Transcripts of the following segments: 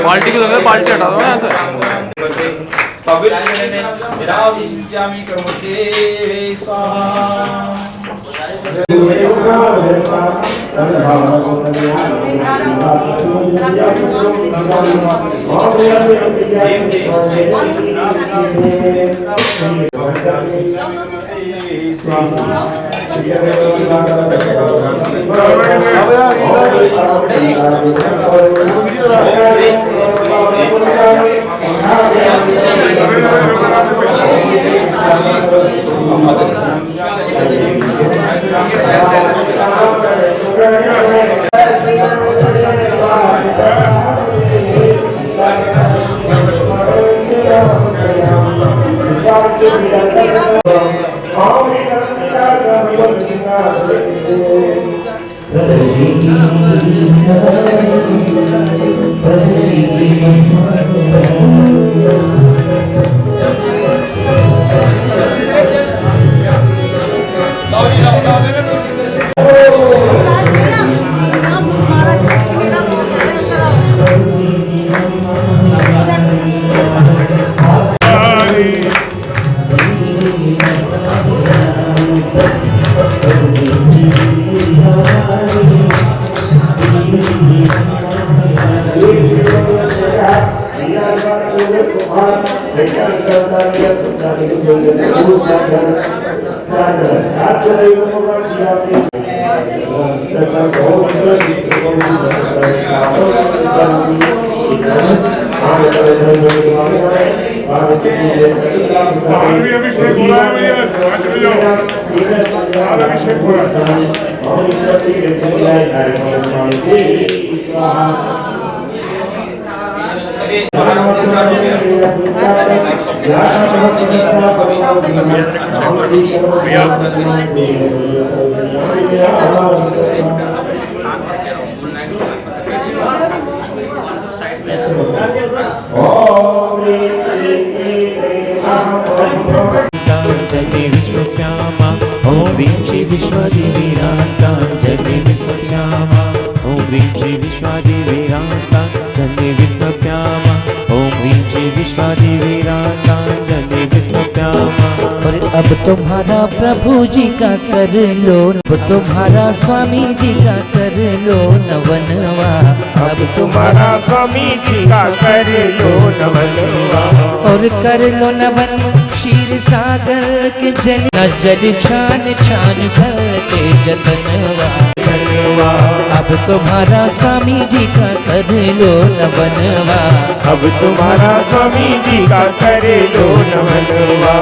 Party की जगह party हटा दो यहाँ से। अभिषेक हो रहा है भैया, अभिषेक हो रहा अब तुम्हारा प्रभु जी का कर लो, अब तुम्हारा स्वामी जी का कर लो नवनवा, अब तुम्हारा स्वामी जी का कर लो नवनवा, और कर लो नवन क्षीर सागर के जल न जल छान छान भरते जतनवा, अब तुम्हारा स्वामी जी का कर लो नवनवा, अब तुम्हारा स्वामी जी का कर लो नवनवा।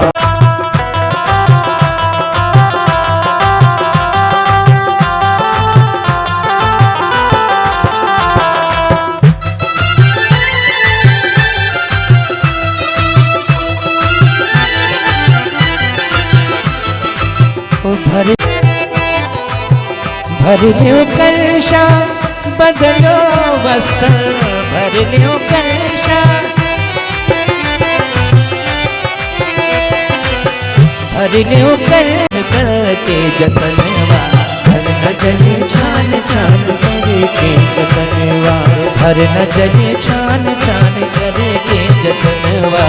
भर लो कलशा बदलो वस्त्र, भर लो कलशा, भर लो कल करके जतनवा, भर न जले छान छान करके जतनवा, हर न जले छान छान करके जतनवा,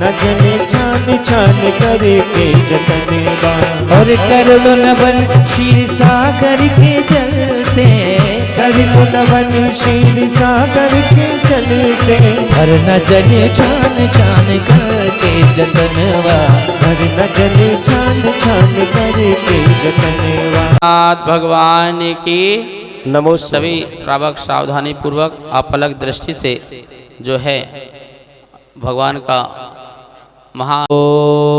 न जले छान छान करके जतनवा, और कर लो नवन क्षीर सागर के जल से, कर लो नवन क्षीर सागर के जल से, हर न जले छान छान करके जतनवा, हर न जले छान छान करके जतनवा। नाथ भगवान की नमो सभी श्रावक सावधानी पूर्वक अपलक दृष्टि से जो है भगवान का महा ओम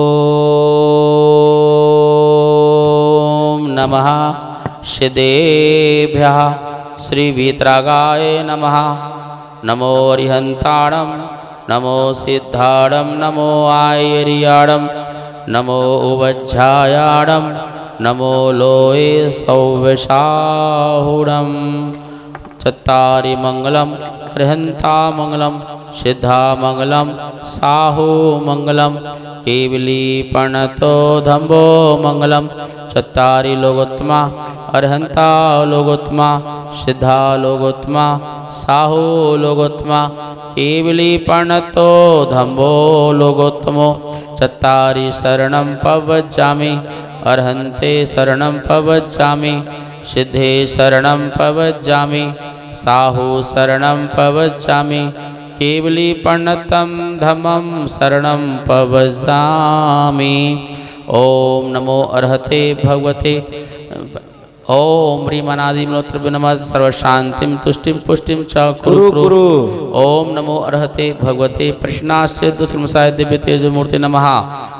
नमः सिद्धेभ्यः श्री वीतरागाय नमः, नमो अरिहंताणं, नमो सिद्धाणं, नमो आयर्याणं, नमो उवज्झायाणं, नमो लोये सौवशाहुणं। चत्तारि मंगलम अरिहंता मंगलम, सिद्धा मंगलम, साहू मंगलम, केवली प्रणतो धम्बो मंगलम। चत्तारि लोकोत्तमा अरिहंता लोकोत्तमा, सिद्धा लोकोत्तमा, साहू लोकोत्तमा, केवली प्रणतो धम्बो लोकोत्तमो। चत्तारि शरणं पवज्जामि, अर्हन्ते शरणं पवज्जामि, सिद्धे शरणं पवज्जामि, साहू शरणं पवज्जामि, केवली प्रणतं धम्मं शरणं पवज्जामि। ओम नमो अर्हते भगवते ओम ह्रीमनादि मनोत्र नमः सर्वशांतिं तुष्टिं पुष्टिं च कुरु कुरु। ओम नमो अर्हते भगवते प्रश्नास्य दुष्मसाय दिव्य तेज मूर्ति नमः।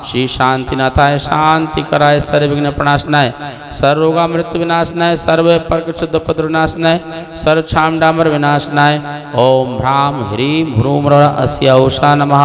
श्री शांतिनाथाय शांति कराय सर्वविघ्न प्रणाशनाय सर्वरोगा मृत्यु विनाशनाय सर्व परकुशुद्ध उपद्रव विनाशनाय सर्व छाम डामर विनाशनाय। ओम ह्राम ह्रीम ह्रूम अस्य उषा नमः।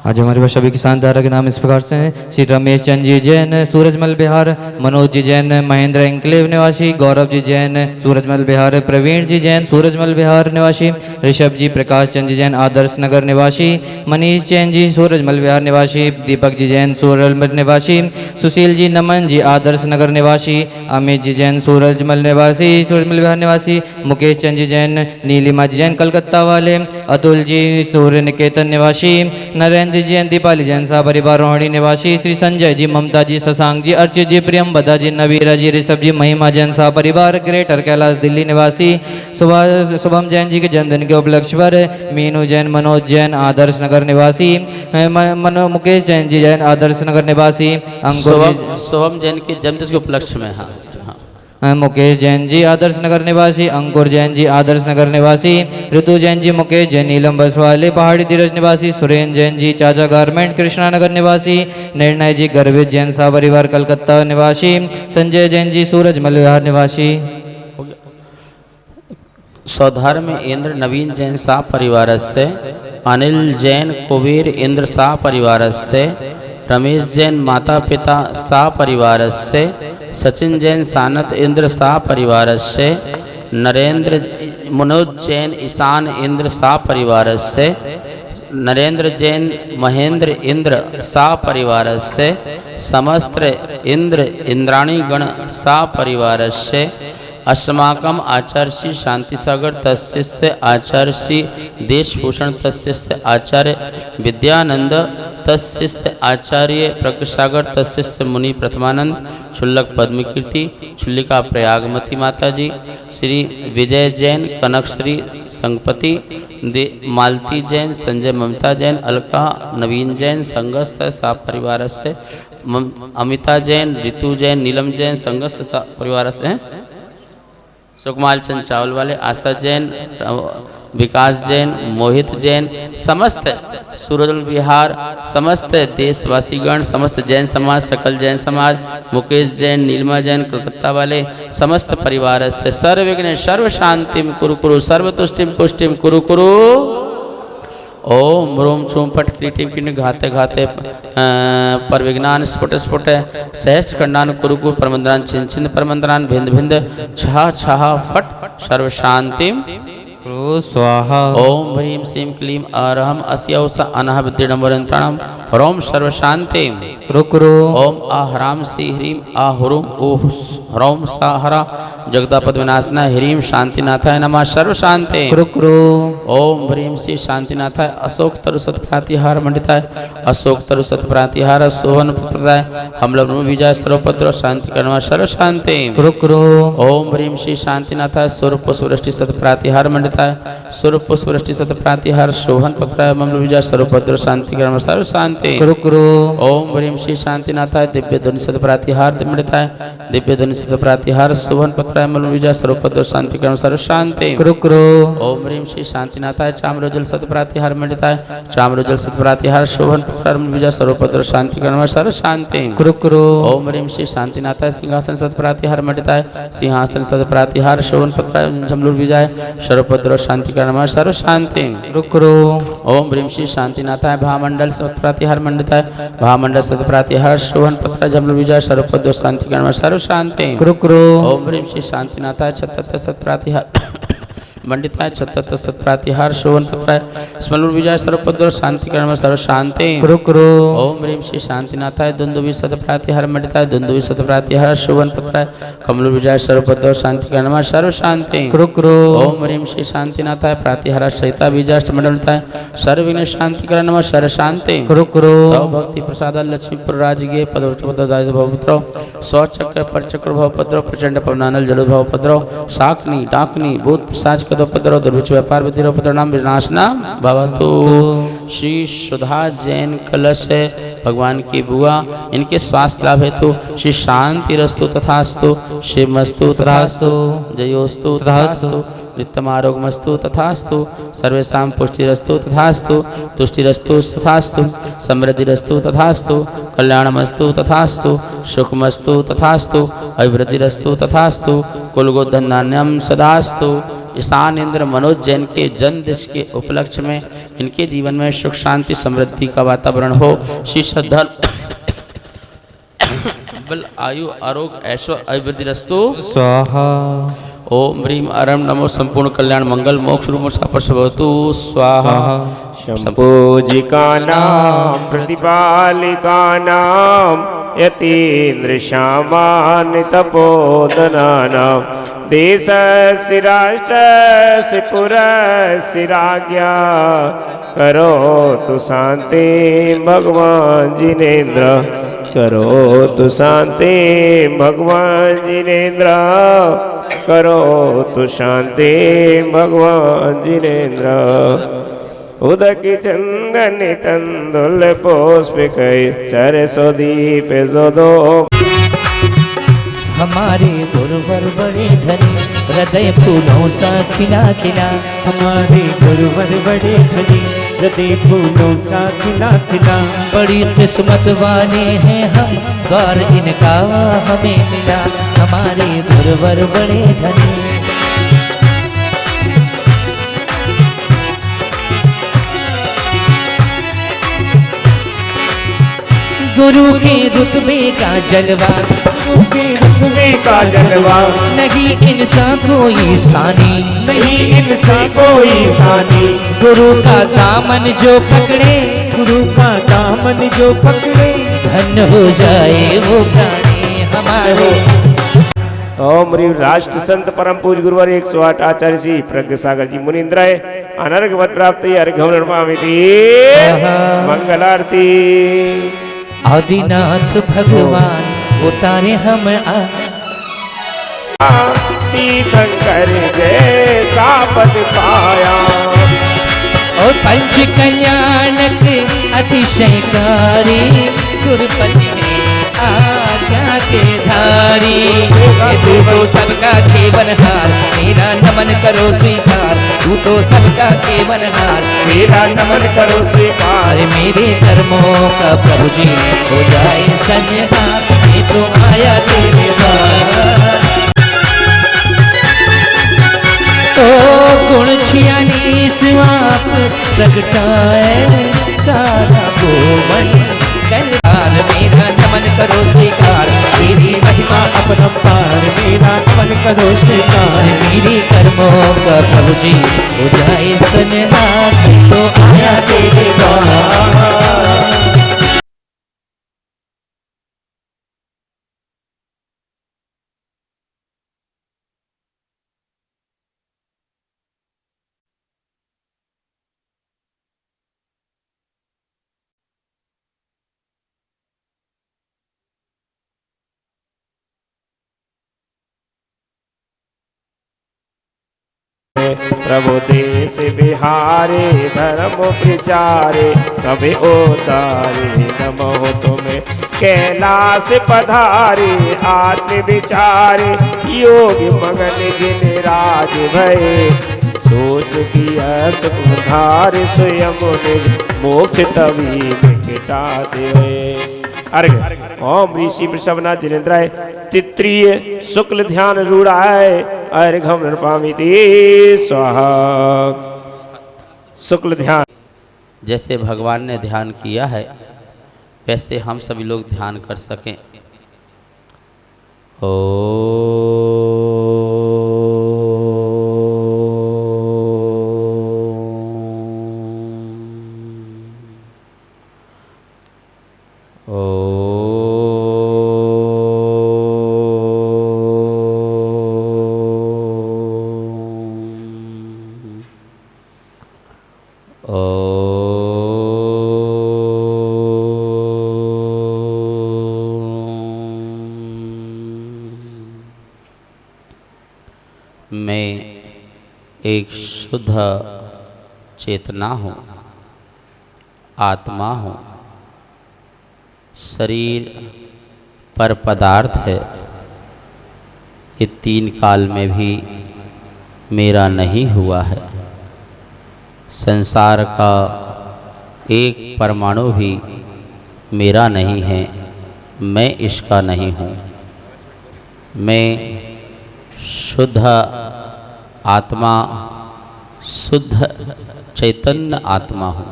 आज हमारे पास सभी किसान धारा के नाम इस प्रकार से हैं। श्री रमेश चंद जी जैन सूरजमल बिहार, मनोज जी जैन महेंद्र एंक्लेव निवासी, गौरव जी जैन सूरजमल बिहार, प्रवीण जी जैन सूरजमल बिहार निवासी, ऋषभ जी प्रकाश चंद जी जैन आदर्श नगर निवासी, मनीष जैन जी सूरजमल बिहार निवासी, दीपक जी जैन सूरजमल निवासी, सुशील जी नमन जी आदर्श नगर निवासी, अमित जी जैन सूरजमल निवासी सूरजमल बिहार निवासी, मुकेश चंद जी जैन नीलिमा जी जैन कलकत्ता वाले, अतुल जी सूर्य निकेतन निवासी, नरेंद्र जी जैन दीपाली जैन शाह परिवार रोहिणी निवासी, श्री संजय जी ममता जी शशांक जी अर्चित जी प्रियम बदा जी नवीरा जी ऋषभ जी महिमा जैन शाह परिवार ग्रेटर कैलाश दिल्ली निवासी, शुभम जैन जी के जन्मदिन के उपलक्ष्य पर मीनू जैन मनोज जैन आदर्श नगर निवासी, मुकेश जैन जी जैन आदर्श नगर निवासी, शुभम जैन के जन्मदिन के उपलक्ष्य में हाँ मुकेश जैन जी आदर्श नगर निवासी, अंकुर जैन जी आदर्श नगर निवासी, ऋतु जैन जी मुकेश जैन नीलम बसवाले पहाड़ी धीरज निवासी, सुरेंद्र जैन जी चाचा गारमेंट कृष्णा नगर निवासी, निर्णय जी गर्वित जैन शाह परिवार कलकत्ता निवासी, संजय जैन जी सूरजमल विहार निवासी। स्वधर्म इंद्र नवीन जैन शाह परिवार से, अनिल जैन कुबेर इंद्र शाह परिवार से, रमेश जैन माता पिता शाह परिवार से, सचिन जैन सानत इंद्र शाह परिवार से, नरेंद्र मनोज जैन ईशान इंद्र शाह परिवार से, नरेंद्र जैन महेंद्र इंद्र शाह परिवार से, समस्त इंद्र इंद्राणी गण शाह परिवार से, अस्माकम आचार्य श्री शांति सागर तस्य आचार्य श्री देशभूषण तस्य आचार्य विद्यानंद तस्य आचार्य प्रज्ञसागर तस्य मुनि प्रथमानंद, क्षुल्लक पद्मकीर्ति क्षुल्लिका प्रयागमती माता जी, श्री विजय जैन कनक श्री संगपति मालती जैन, संजय ममता जैन, अलका नवीन जैन संगस्त शाह परिवार से, अमिता जैन, ऋतु जैन, नीलम जैन संगस्त शाह परिवार से हैं, सुकुमाल चंद चावल वाले, आशा जैन, विकास जैन, मोहित जैन, समस्त सूरजमल बिहार, समस्त देशवासीगण, समस्त जैन समाज, सकल जैन समाज, मुकेश जैन, नीलिमा जैन कलकत्ता वाले, समस्त परिवार से सर्वविघ्न सर्व शांतिम कुरु कुरु सर्वतुष्टिम पुष्टिम कुरु कुरु। ओम ह्रूम छूम फट क्रीटिम किन घाते घाते पर विज्ञान स्फुट स्फुट सहस्र खंडान कुरु कुरु परमंद्रान छिन छिन परमंद्रान भिंद भिंद छह छह फट सर्व शांतिम स्वाहा। ओम ह्रीम श्रीम क्लीम अरहम अस्यौस अनह विद्यडम्बरंत्राणम रोम सर्व शांतिम कुरु कुरु। ओम आहराम श्री ह्रीम आहुरुम ओह ह्रौम साहरा जगदापद विनाशनाय ह्रीम शांतिनाथाय नमः सर्व शांति क्रुक्रो ओम ह्रीम श्री शांतिनाथाय अशोक तरु सत प्रातिहार मंडिताय अशोक तरु सत प्रातिहार सोहन प्रदाय हमलब विजय सर्वपद्र शांति कर्म सर्व शांति क्रुक्रो ओम ह्रीम श्री शांतिनाथाय स्वरूप सुवृष्टि सत प्रातिहार मंडिताय स्वरूप सुवृष्टि सत प्रातिहार सोहन पत्राय ममल विजय सर्वपद्र शांति कर्म सर्व शांति क्रुक्रो ओम ह्रीम श्री शांतिनाथाय दिव्य ध्वनि सत प्रातिहार मंडिताय दिव्य ध्वनि सत प्रातिहार सोहन पत्राय ममल विजय सर्वपद्र शांति कर्म सर्व शांति क्रुक्रो ओम ह्रीम श्री शांतिनाथाय चाम्रजल सत प्रातिहार मंडिताय चाम्रजल सत प्रातिहार शोभन पत्राय विजय सर्वपद्र शांति कर्म सर्व शांति क्रुक्रो ओम ह्रीम श्री शांतिनाथाय सिंहासन सत प्रातिहार मंडिताय सिंहासन सत प्रातिहार शोभन पत्राय जमलूर विजय सर्वपद्र शांति कर्म सर्व शांति क्रुक्रो ओम ह्रीम श्री शांतिनाथाय भामंडल सत प्रातिहार मंडिताय भामंडल सत प्रातिहार शोभन पत्राय जमलूर विजय सर्वपद्र शांति कर्म सर्व शांति क्रुक्रो ओम ह्रीम श्री शांतिनाथाय छत्तर सत प्रातिहार मंडिताय छत्तर सत प्रातिहार शोभन पत्राय स्मलूर विजय सर्वपद्र शांति कर्म सर्व शांति क्रुक्रो ओम ह्रीम श्री शांतिनाथाय दुंदुभि सत प्रातिहार मंडिताय दुंदुभि सत प्रातिहार शोभन पत्राय कमलूर विजय सर्वपद्र शांति कर्म सर्व शांति क्रुक्रो ओम ह्रीम श्री शांतिनाथाय प्रातिहार सहिता विजय मंडलताय सर्वविघ्न शांति कर्म सर्व शांति क्रुक्रो तव भक्ति प्रसाद लक्ष्मीपुर राजगे पदवृष्टपद भवपुत्र सौचक्र परचक्र भवपद्र प्रचंड पवनानल जलोद्भवपद्र शाकनी डाकनी भूत पिशाच कदोपद्र दुर्भिक्ष व्यापार विधिरोपद्र नाम विनाशना भवतु। श्री सुधा जैन कलश है भगवान की बुआ, इनके स्वास्थ्य लाभ हेतु श्री शांति रस्तु तथास्तु, शिवमस्तु तथास्तु, जयोस्तु तथास्तु, नित्यमारोग्यमस्तु तथास्तु, सर्वेषां पुष्टिरस्तु तथास्तु, तुष्टिरस्तु तथास्तु, समृद्धिरस्तु तथास्तु, कल्याणमस्तु तथास्तु, सुखमस्तु तथास्तु, अभिवृद्धिरस्तु तथास्तु, कुलगोधन्यान्यम सदास्तु। ईशान इंद्र मनोज जैन के जन्म दिवस के उपलक्ष्य में इनके जीवन में सुख शांति समृद्धि का वातावरण हो। श्री धन बल आयु आरोग्य ऐश्वर्य अभिवृद्धिरस्तु स्वाहा। ओम ह्रीम अरम नमो संपूर्ण कल्याण मंगल मोक्ष रूप भवतु स्वाहा। शम्पूजिकानां प्रतिपालिकानां यतीन्द्र श्यामानि तपोधनानां देशस्य राष्ट्रस्य पुरस्य राज्ञा करोतु शान्ति भगवान् जिनेन्द्र, करोतु शान्ति भगवान् जिनेन्द्र, करोतु शान्ति भगवान् जिनेन्द्र। उदकी चंदन तंदुल पुष्पिकै चरसो दीप जोदो। हमारे गुरुवर बड़े धनी हृदय फूलों सा खिला खिला, हमारे गुरुवर बड़े धनी हृदय फूलों सा खिला खिला। बड़ी किस्मत वाले हैं हम, द्वार इनका हमें मिला। हमारे गुरुवर बड़े धनी गुरु के रुतबे का जलवा, रुतबे का जलवा, नहीं इंसान कोई सानी, नहीं इनसे कोई सानी। गुरु का दामन जो पकड़े, गुरु का दामन जो पकड़े, धन्य हो जाए वो प्राणी हमारे। ओम ह्रीम राष्ट्र संत परम पूज गुरुवर 108 आचार्य श्री प्रज्ञ सागर जी मुनीन्द्राय अनर्घवत प्राप्ति अर्घ्यमिति मंगलारती। आदिनाथ भगवान उतारे हम तीर्थंकर जैसा पद पाया, और पंच कल्याणक अतिशयकारी सुरपति है आज्ञा के धारी। तू तो सबका केवनहार, मेरा नमन करो स्वीकार। तू तो सबका केवनहार, मेरा नमन करो स्वीकार। अरे मेरे कर्मों का प्रभु जी हो जाए संहार, ये तो आया तेरे द्वार। तो गुण 46 आप प्रगटाए सारा भुवन कल्याण। मेरा नमन करो स्वीकार, तेरी महिमा अपरंपार मेरा नमन करो स्वीकार। मेरी कर्मों का प्रभु जी हो जाए संहार, तो आया तेरे द्वार। तुम्हें प्रभु देश बिहारे धर्म प्रचारे कभी उतारे नमो तुम्हें कैलाश पधारे आत्म विचारे योगी मगन गिन राज भये सोच किया सुधार स्वयं मोक्ष तभी मिटा दे। अर्घ ओम ऋषि वृषभनाथ जिनेन्द्राय तित्रीय शुक्ल ध्यान रूढ़ाय अर्घम नृपामिति स्वाहा। शुक्ल ध्यान जैसे भगवान ने ध्यान किया है वैसे हम सभी लोग ध्यान कर सकें। मैं एक शुद्ध चेतना हूँ, आत्मा हूँ। शरीर पर पदार्थ है, ये तीन काल में भी मेरा नहीं हुआ है। संसार का एक परमाणु भी मेरा नहीं है, मैं इसका नहीं हूँ। मैं शुद्ध आत्मा, शुद्ध चैतन्य आत्मा हूँ।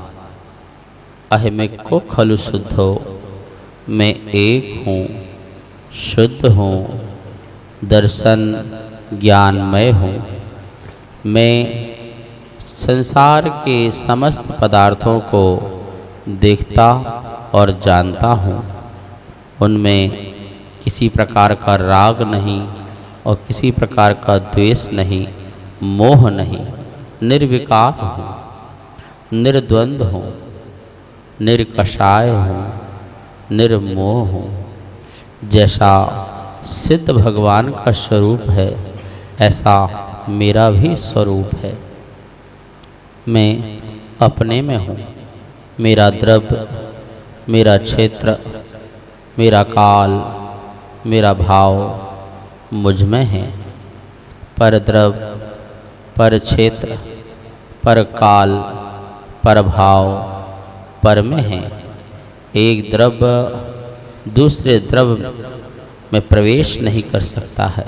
अहमिक को खलु शुद्धो, मैं एक हूँ, शुद्ध हूँ, दर्शन ज्ञानमय हूँ। मैं संसार के समस्त पदार्थों को देखता और जानता हूँ। उनमें किसी प्रकार का राग नहीं और किसी प्रकार का द्वेष नहीं, मोह नहीं। निर्विकार हूँ, निर्द्वंद हूँ, निर्कषाय हूँ, निर्मोह हूँ। जैसा सिद्ध भगवान का स्वरूप है ऐसा मेरा भी स्वरूप है। मैं अपने में हूँ। मेरा द्रव्य, मेरा क्षेत्र, मेरा काल, मेरा भाव मुझ में है। पर द्रव्य, पर क्षेत्र, पर काल, पर भाव पर में है। एक द्रव्य दूसरे द्रव्य में प्रवेश नहीं कर सकता है।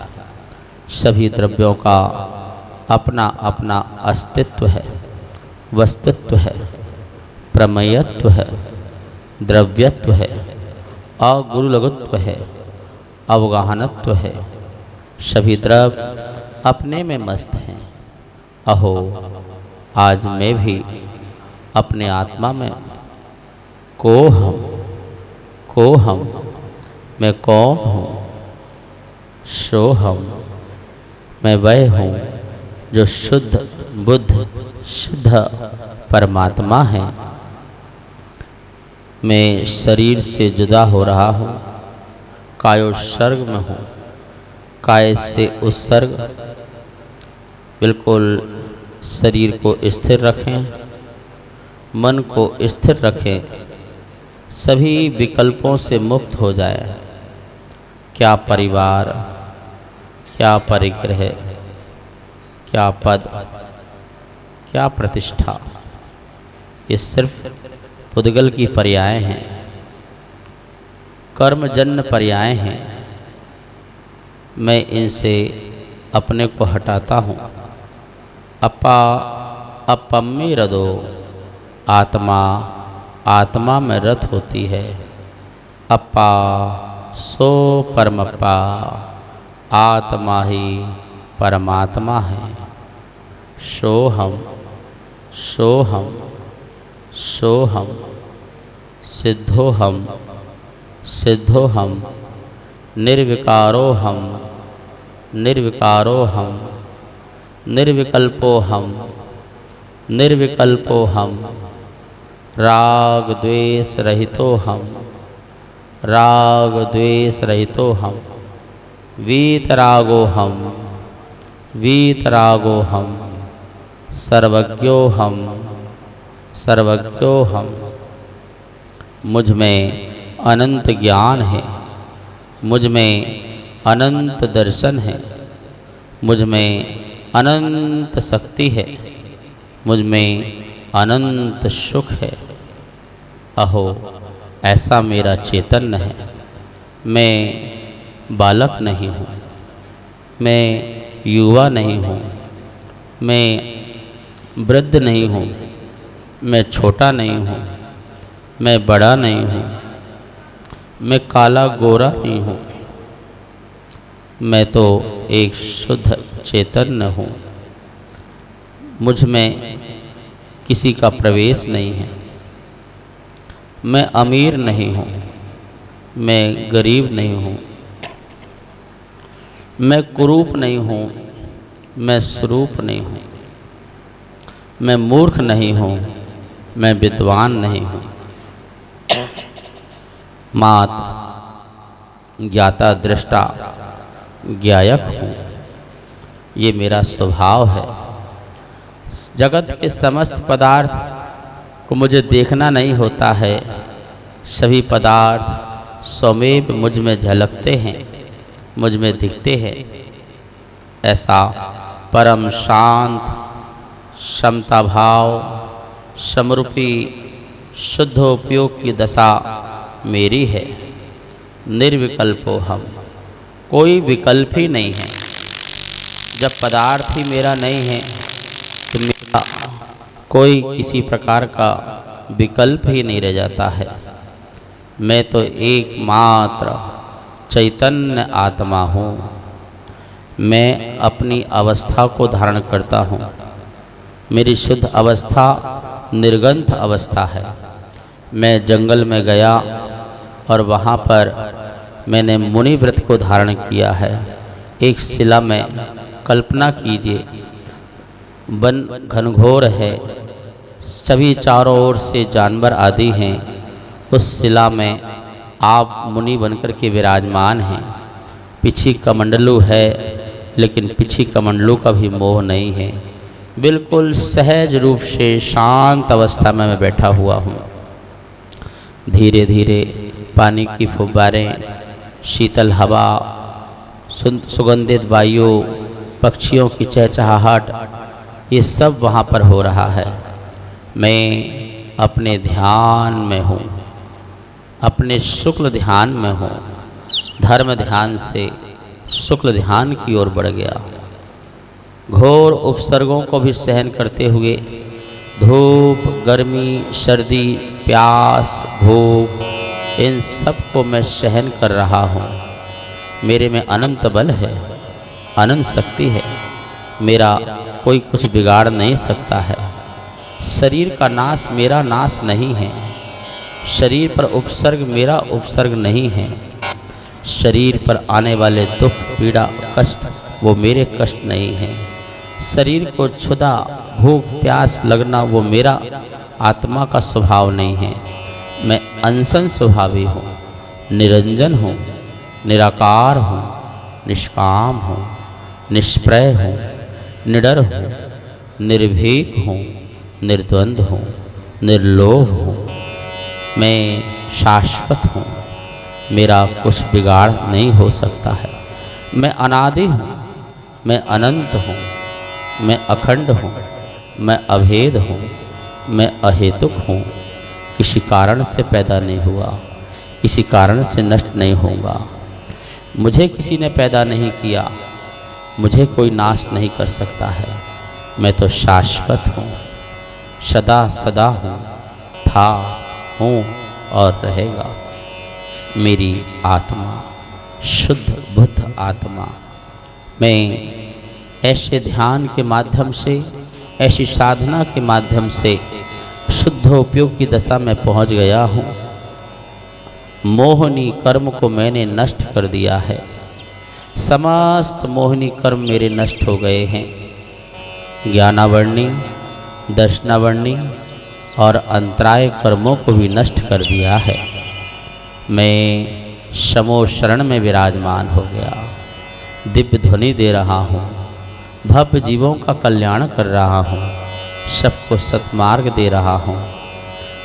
सभी द्रव्यों का अपना अपना अस्तित्व है, वस्तुत्व है, प्रमेयत्व है, द्रव्यत्व है, अगुरुलघुत्व है, अवगाहनत्व है। सभी द्रव्य अपने में मस्त हैं। अहो, आज मैं भी अपने आत्मा में को हम मैं कौन हूँ? सोहम, मैं वह हूँ जो शुद्ध बुद्ध शुद्ध परमात्मा है। मैं शरीर से जुदा हो रहा हूँ, कायोत्सर्ग में हूँ। काय से उत्सर्ग, बिल्कुल शरीर को स्थिर रखें, मन को स्थिर रखें, सभी विकल्पों से मुक्त हो जाए। क्या परिवार, क्या परिग्रह, क्या पद, क्या प्रतिष्ठा, ये सिर्फ पुद्गल की पर्याय हैं, कर्मजन्य पर्याय हैं। मैं इनसे अपने को हटाता हूँ। अपा अपम्मी रदो, आत्मा आत्मा में रत होती है। अपा सो परमपा, आत्मा ही परमात्मा है। सोहम सोहम सोहम, सिद्धोहम सिद्धोहम, निर्विकारोहम निर्विकारोहम, निर्विकल्पोहम निर्विकल्पोहम, राग द्वेष रहितोहम राग द्वेष रहितोहम, वीतरागोहम वीतरागोहम, सर्वज्ञोहम सर्वज्ञोहम। मुझ में अनंत ज्ञान है, मुझ में अनंत दर्शन है, मुझ में अनंत शक्ति है, मुझ में अनंत सुख है। अहो ऐसा मेरा चैतन्य है। मैं बालक नहीं हूँ, मैं युवा नहीं हूँ, मैं वृद्ध नहीं हूँ, मैं छोटा नहीं हूँ, मैं बड़ा नहीं हूँ, मैं काला गोरा नहीं हूँ। मैं तो एक शुद्ध चैतन्य हूँ। मुझ में किसी का प्रवेश नहीं है। मैं अमीर नहीं हूँ, मैं गरीब नहीं हूँ, मैं कुरूप नहीं हूँ, मैं स्वरूप नहीं हूँ, मैं मूर्ख नहीं हूँ, मैं विद्वान नहीं हूँ। मात ज्ञाता दृष्टा ज्ञायक हूँ, ये मेरा स्वभाव है। जगत के समस्त पदार्थ को मुझे देखना नहीं होता है। सभी पदार्थ स्वमेव मुझ में झलकते हैं, मुझ में दिखते हैं। ऐसा परम शांत समता भाव समरूपी शुद्ध उपयोग की दशा मेरी है। निर्विकल्पो हम, कोई विकल्प ही नहीं है। जब पदार्थ ही मेरा नहीं है तो मेरा कोई किसी प्रकार का विकल्प ही नहीं रह जाता है। मैं तो एकमात्र चैतन्य आत्मा हूँ। मैं अपनी अवस्था को धारण करता हूँ। मेरी शुद्ध अवस्था निर्गंथ अवस्था है। मैं जंगल में गया और वहाँ पर मैंने मुनि व्रत को धारण किया है। एक शिला में कल्पना कीजिए, वन घनघोर है, सभी चारों ओर से जानवर आदि हैं। उस शिला में आप मुनि बनकर के विराजमान हैं। पीछे कमंडलू है, लेकिन पीछे कमंडलू का भी मोह नहीं है। बिल्कुल सहज रूप से शांत अवस्था में मैं बैठा हुआ हूँ। धीरे धीरे पानी की फुब्बारें, शीतल हवा, सुगंधित वायु, पक्षियों की चहचहाहट, ये सब वहाँ पर हो रहा है। मैं अपने ध्यान में हूँ, अपने शुक्ल ध्यान में हूँ। धर्म ध्यान से शुक्ल ध्यान की ओर बढ़ गया। घोर उपसर्गों को भी सहन करते हुए धूप, गर्मी, सर्दी, प्यास, भूख, इन सब को मैं सहन कर रहा हूँ। मेरे में अनंत बल है, अनंत शक्ति है। मेरा कोई कुछ बिगाड़ नहीं सकता है। शरीर का नाश मेरा नाश नहीं है। शरीर पर उपसर्ग मेरा उपसर्ग नहीं है। शरीर पर आने वाले दुख, पीड़ा, कष्ट वो मेरे कष्ट नहीं हैं। शरीर को क्षुधा, भूख, प्यास लगना वो मेरा आत्मा का स्वभाव नहीं है। मैं अनशन स्वभावी हूँ, निरंजन हूँ, निराकार हूँ, निष्काम हूँ, निष्प्रय हूँ, निडर हूँ, निर्भीक हूँ, निर्द्वंद्व हूँ, निर्लोभ हूँ। मैं शाश्वत हूँ। मेरा कुछ बिगाड़ नहीं हो सकता है। मैं अनादि हूँ, मैं अनंत हूँ, मैं अखंड हूँ, मैं अभेद हूँ, मैं अहेतुक हूँ। किसी कारण से पैदा नहीं हुआ, किसी कारण से नष्ट नहीं होगा। मुझे किसी ने पैदा नहीं किया, मुझे कोई नाश नहीं कर सकता है। मैं तो शाश्वत हूँ, सदा सदा हूँ, था, हूँ और रहेगा। मेरी आत्मा शुद्ध बुद्ध आत्मा। मैं ऐसे ध्यान के माध्यम से, ऐसी साधना के माध्यम से शुद्ध उपयोग की दशा में पहुँच गया हूँ। मोहनी कर्म को मैंने नष्ट कर दिया है। समस्त मोहनी कर्म मेरे नष्ट हो गए हैं। ज्ञानावर्णी, दर्शनावर्णी और अंतराय कर्मों को भी नष्ट कर दिया है। मैं समो शरण में विराजमान हो गया। दिव्य ध्वनि दे रहा हूँ, भव्य जीवों का कल्याण कर रहा हूँ, सबको सत्मार्ग दे रहा हूँ,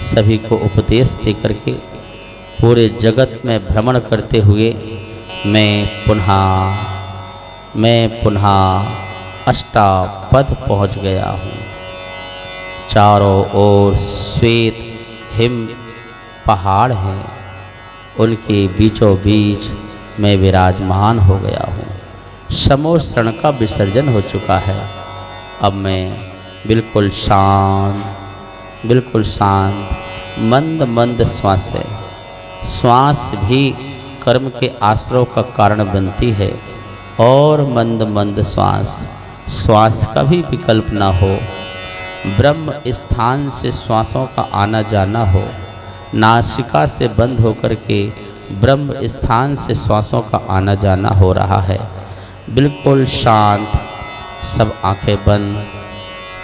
सभी को उपदेश दे करके पूरे जगत में भ्रमण करते हुए मैं पुनः अष्टापद पहुँच गया हूँ। चारों ओर श्वेत हिम पहाड़ हैं, उनके बीचों बीच मैं विराजमान हो गया हूँ। समोषण का विसर्जन हो चुका है। अब मैं बिल्कुल शांत मंद मंद श्वास है। श्वास भी कर्म के आश्रय का कारण बनती है और मंद मंद श्वास का भी विकल्प ना हो। ब्रह्म स्थान से श्वासों का आना जाना हो, नासिका से बंद होकर के ब्रह्म स्थान से श्वासों का आना जाना हो रहा है। बिल्कुल शांत, सब आंखें बंद,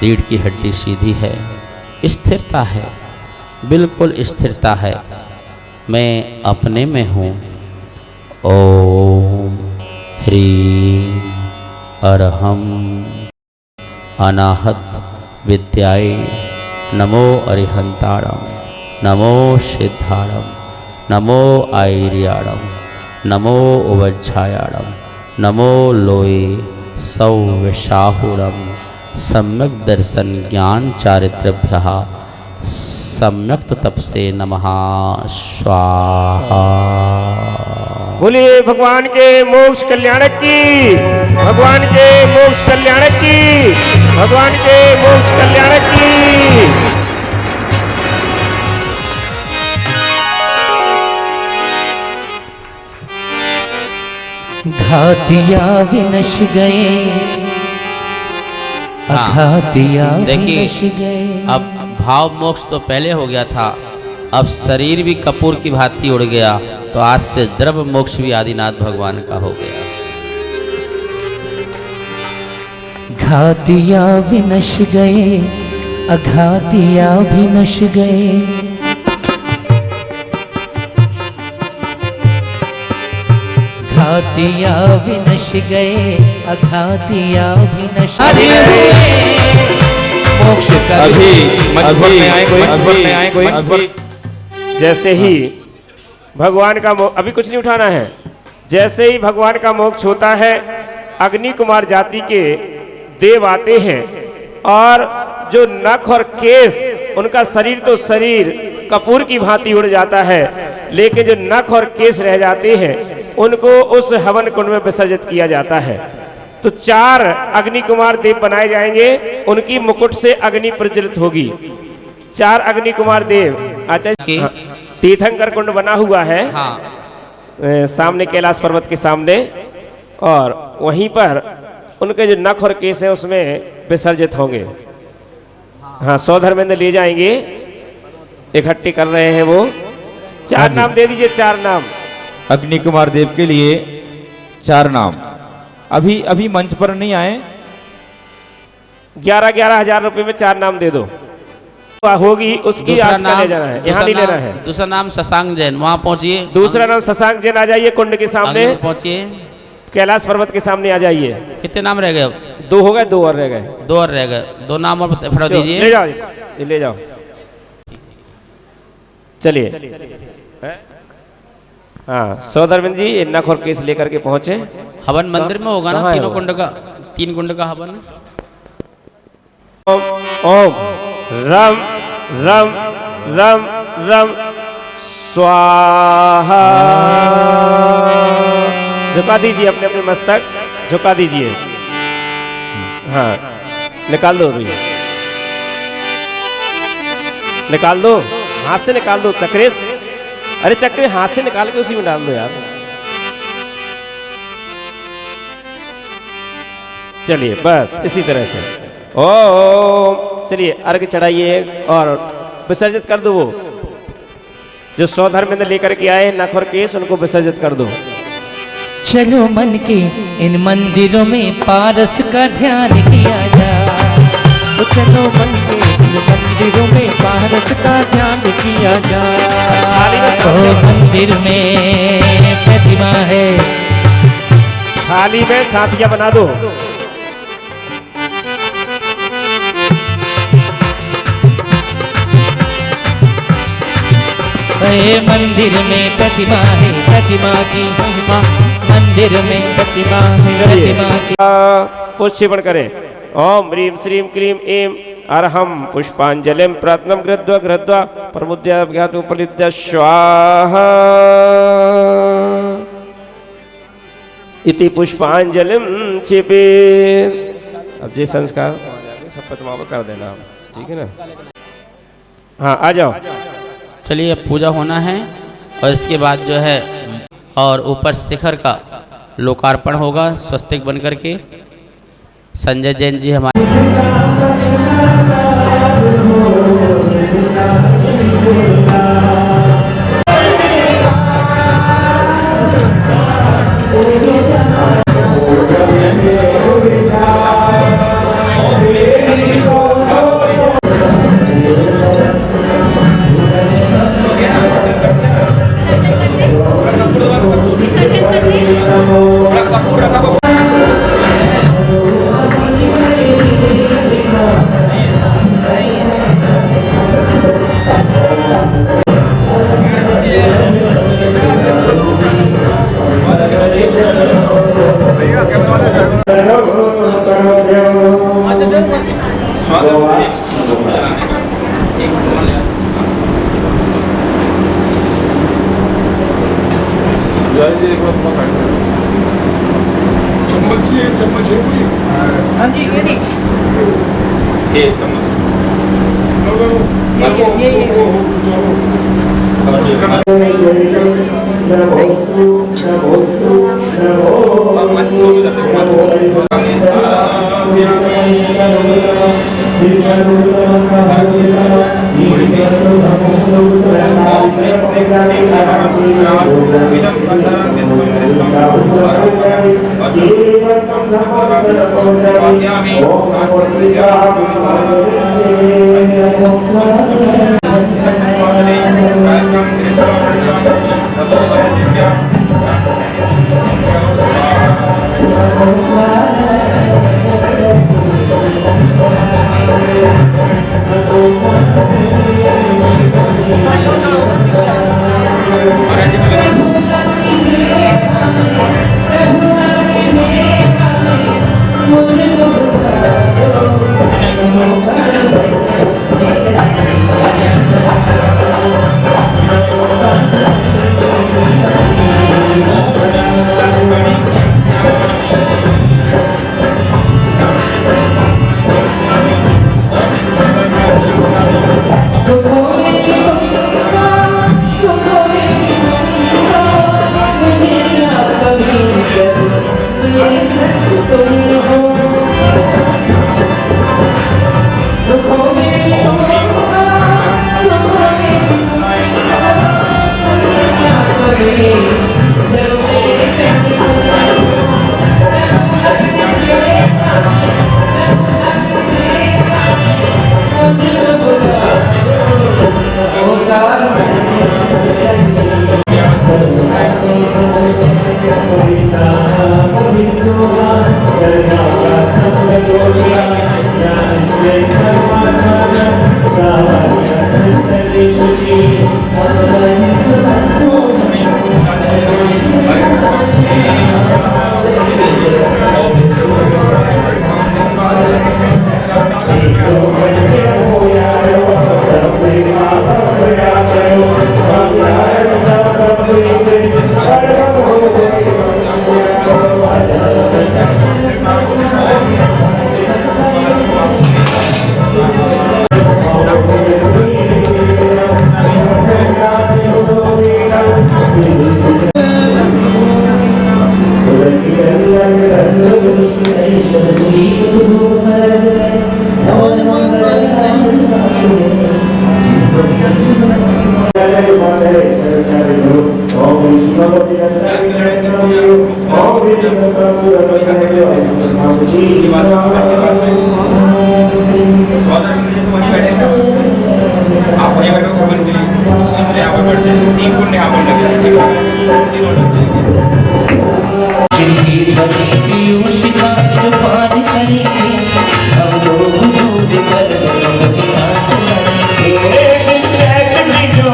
रीढ़ की हड्डी सीधी है, स्थिरता है, बिल्कुल स्थिरता है। मैं अपने में हूँ। ओम ह्रीं अरहम अनाहत विद्याय नमो अरिहंताणम नमो सिद्धाणम नमो आयर्याणम नमो उवज्झायाणम नमो लोये सौविशाहुरम सम्यक दर्शन ज्ञान चारित्रभ्यः सम्यक तपसे नमः स्वाहा। बोलिए भगवान के मोक्ष कल्याणक की, भगवान के मोक्ष कल्याणक की, भगवान के मोक्ष कल्याणक की। घातिया विनश गए, घातिया विनश गए। अब भाव मोक्ष तो पहले हो गया था, अब शरीर भी कपूर की भांति उड़ गया, तो आज से द्रव्य मोक्ष भी आदिनाथ भगवान का हो गया। घातिया विनश गए, अघातिया भी नश गए। घातिया विनश गए, अघातिया भी नश गए। मोक्ष अभी जैसे ही भगवान का अभी कुछ नहीं उठाना है। जैसे ही भगवान का मोक्ष होता है, अग्नि कुमार जाति के देव आते हैं और जो नख और केस, उनका शरीर तो शरीर कपूर की भांति उड़ जाता है, लेकिन जो नख और केस रह जाते हैं उनको उस हवन कुंड में विसर्जित किया जाता है। तो 4 अग्नि कुमार देव बनाए जाएंगे, उनकी मुकुट से अग्नि प्रज्वलित होगी। 4 अग्नि कुमार देव। अच्छा, तीर्थंकर कुंड बना हुआ है सामने कैलाश पर्वत के सामने, और वहीं पर उनके जो नख और केस है उसमें विसर्जित होंगे। हाँ, 100 धर्मेंद्र ले जाएंगे, इकट्ठे कर रहे हैं वो। 4 नाम दे दीजिए, 4 नाम अग्नि कुमार देव के लिए। 4 नाम अभी मंच पर नहीं आए। 11-11 हजार रुपए में 4 नाम दे दो, होगी उसकी आस का ले जाना है, यहाँ नहीं लेना है। दूसरा नाम शशांक जैन, वहाँ पहुँचिए। दूसरा नाम शशांक जैन, आ जाइए कुंड के सामने, पहुँचिए, कैलाश पर्वत के सामने आ जाइए। कितने नाम रह गए अब? 2 हो गए, 2 और रह गए। 2 और रह गए, 2 नाम और फटा दीजिए। ले जाओ, ये ले जाओ। चलिए, हाँ, 100 धर्मेंद्र जी ये नख और केस लेकर के पहुंचे। हवन मंदिर में होगा ना, तीनों कुंड का, 3 कुंड का हवन। ओम ओम रम रम रम रम स्वाहा। झुका दीजिए अपने अपने मस्तक, झुका दीजिए। हाँ, निकाल दो भैया, निकाल दो, हाथ से निकाल दो चक्रेश। अरे चक्रे हाथ से निकाल के उसी में डाल दो यार। चलिए बस इसी तरह से। ओम, चलिए अर्घ चढ़ाइए और विसर्जित कर दो। वो जो 100 धर्मेंद्र लेकर के आए नख और केस, उनको विसर्जित कर दो। चलो मन के इन मंदिरों में पारस का ध्यान किया जाए। तो चलो मन के इन मंदिरों में पारस का ध्यान किया जाए। ओ मंदिर में प्रतिमा है, थाली में साथिया बना दो। गए मंदिर में प्रतिमा है, प्रतिमा की महिमा मंदिर में प्रतिमा है, प्रतिमा की। पुष्पण करें। ओम ह्रीं श्रीं क्लीं ऐं अर्हं पुष्पांजलिं प्रार्थनं कृत्वा कृत्वा प्रमुद्य ज्ञातु परिद्य स्वाहा इति पुष्पांजलिं छिपे। अब ये संस्कार शपथ वहाँ पर कर देना, ठीक है ना। हाँ आ जाओ। चलिए अब पूजा होना है और इसके बाद जो है और ऊपर शिखर का लोकार्पण होगा स्वस्तिक बन करके। संजय जैन जी हमारे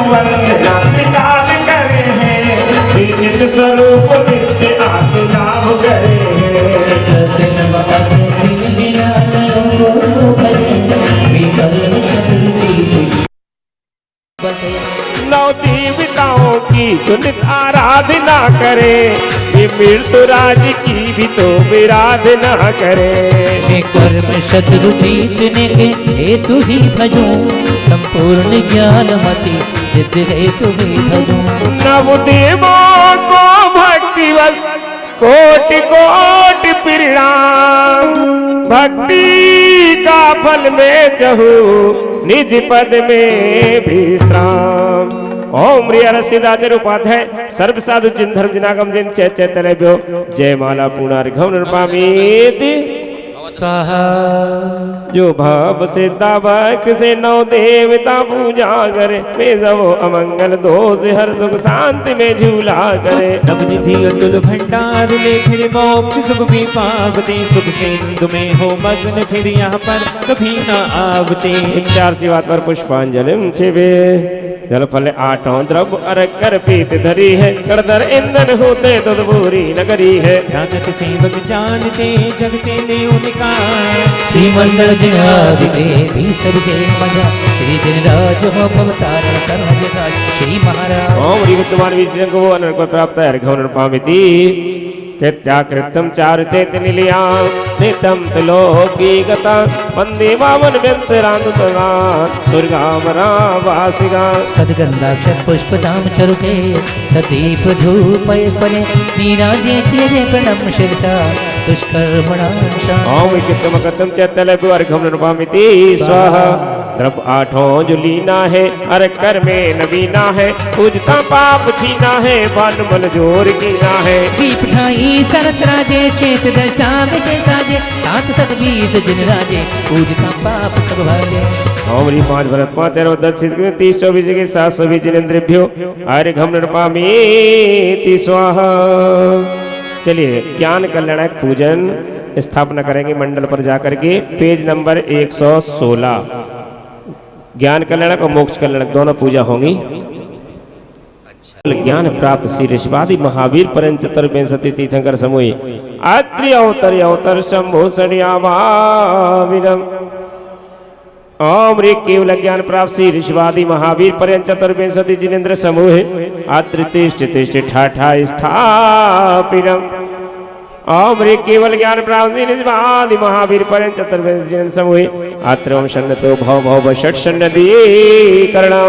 वंदना तो नित आराधना करे, ये मृत्यु राज की भी तो विराधना करे। मैं कर्म शत्रु जीतने के हेतु ही भजूं, संपूर्ण ज्ञान मति सिद्ध हेतु ही भजूं। नवदेवों को भक्ति बस कोटि कोटि परिणाम, भक्ति का फल में चहु निज पद में विश्राम। ओम रिया रसिदाचर उपाध्याय सर्व साधु जिन धर्म जिनागम जिन चैतन्य जय माला पुनर्घम निर्पामीति स्वाहा। जो भाव से भक्त से नौ देवता पूजा करे, में जबो अमंगल दोष हर सुख शांति में झूला करे। नवनिधि अतुल भंडार ले फिर मोक्ष सुख भी पावते, सुख सिंधु में हो मग्न फिर यहाँ पर कभी न आवते। चार सी बात पर पुष्पांजलि छिवे, जल फल आठों द्रव्य अरग कर पीत धरी है, करदर इंधन होते तदबूरी नगरी है। जानत सेवक जानते जगते ने उनका, श्रीमंदिर जिनादिते भी सबके मजा, श्री जिनराज हो भवतारण कर्म जगाज श्री महाराज। ओम री विद्यमान विजय को अनर्क प्राप्त है घोर पामिति, कृत्याकृतम चारु चैतन्य लिया नितम त्रिलोकी गता, वंदे वामन व्यंतरानुतगा स्वर्गामरा वासिगा। सदगंधाक्षर पुष्पदाम चरुके सदीप धूपय फले, नीराजे चेरे प्रणम शिरसा दुष्कर्मणां शा। ओम कृतम कृतम चैतन्य अर्घम नृपामिति स्वाहा। द्रव्य आठों जो लीना है, अर कर में नवीना है, पूजता पाप छीना है, वन बल जोर कीना है। दीप ठाई सरस राजे चेत दृष्टा विजय साजे, सात सत बीस जिन राजे पूजता पाप सब भागे। ओम री 5 भरत 5 और 10 सिद्ध 30 24 के 720 जिनेन्द्रिभ्यो अर्घम नृपामिति स्वाहा। चलिए ज्ञान कल्याणक पूजन स्थापना करेंगे मंडल पर जाकर के, पेज नंबर 116। ज्ञान कल्याणक और मोक्ष कल्याणक दोनों पूजा होंगी। ज्ञान प्राप्त श्री ऋषिवादी महावीर परम चतुर्विंशति तीर्थंकर समूह आत्रि अवतर अवतर शंभो सड़ियाविनम। ओम रे केवल ज्ञान प्राप्त श्री ऋषिवादी महावीर परम चतुर्विंशति जिनेन्द्र समूह आत्रि तिष्ठ तिष्ठ ठाठा स्थापिनम। ओम रे केवल ज्ञान प्राप्त निजवादि महावीर परम चतुर्वेद जिन समूह आत्र ओम शन्नतो भव भव षट सन्नदी करणा।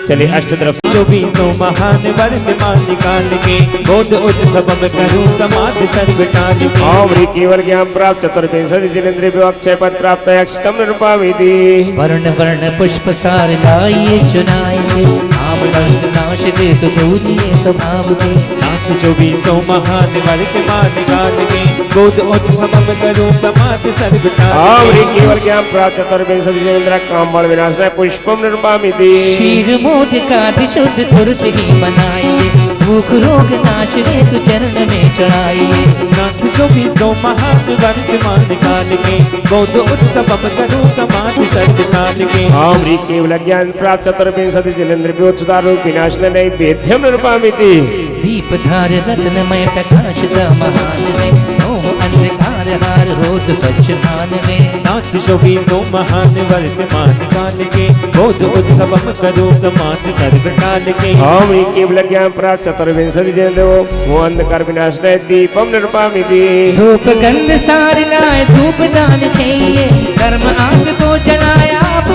चलिए अष्ट तरफ जो भी सो महान वर्तमान निकाल के, बोध उच्च सबम करूं समाधि सर्व टाल के। ओम रे केवल ज्ञान प्राप्त चतुर्विंशति जिनेन्द्रिय अक्षय पद प्राप्त अक्षतम नृपामिति। वर्ण वर्ण पुष्प सार लाइए चुनाइए, आम नष्ट नाश दे तो पूजिए स्वभाव के। नाथ जो भी सो महान वर्तमान निकाल के, बोध उच्च सबम करूं समाधि सर्व टाल ओम रे के। केवल ज्ञान प्राप्त चतुर्विंशति जिनेन्द्र काम बल विनाशनाय पुष्पम नृपामिति। क्षीर मोद का विशुद्ध तुरत ही बनाइए, भूख रोग नाश हेतु चरण में चढ़ाइए। नाथ जो भी सो महान वर्तमान निकाल के, बोध उच्च सबम करूं समाधि सर्व टाल के। ओम रे केवल ज्ञान प्राप्त चतुर्विंशति जिनेन्द्रिय रूप विनाशनाय नैवेद्यम नृपामिति। दीप धार रत्नमय प्रकाश महान में, मोह अंधकार हार होत सच भान में। नाथ जो भी सो महान वर्तमान काल के, बोध उच्च सबम करो समाधि सर्व काल के। ओम रे केवल ज्ञान प्राप्त चतुर्विंशति जिनेन्द्रिय वो अंधकार विनाशनाय दीपम नृपामिति। धूप गंध सार लाए धूप दान खेइए, कर्म आग को जलाया आप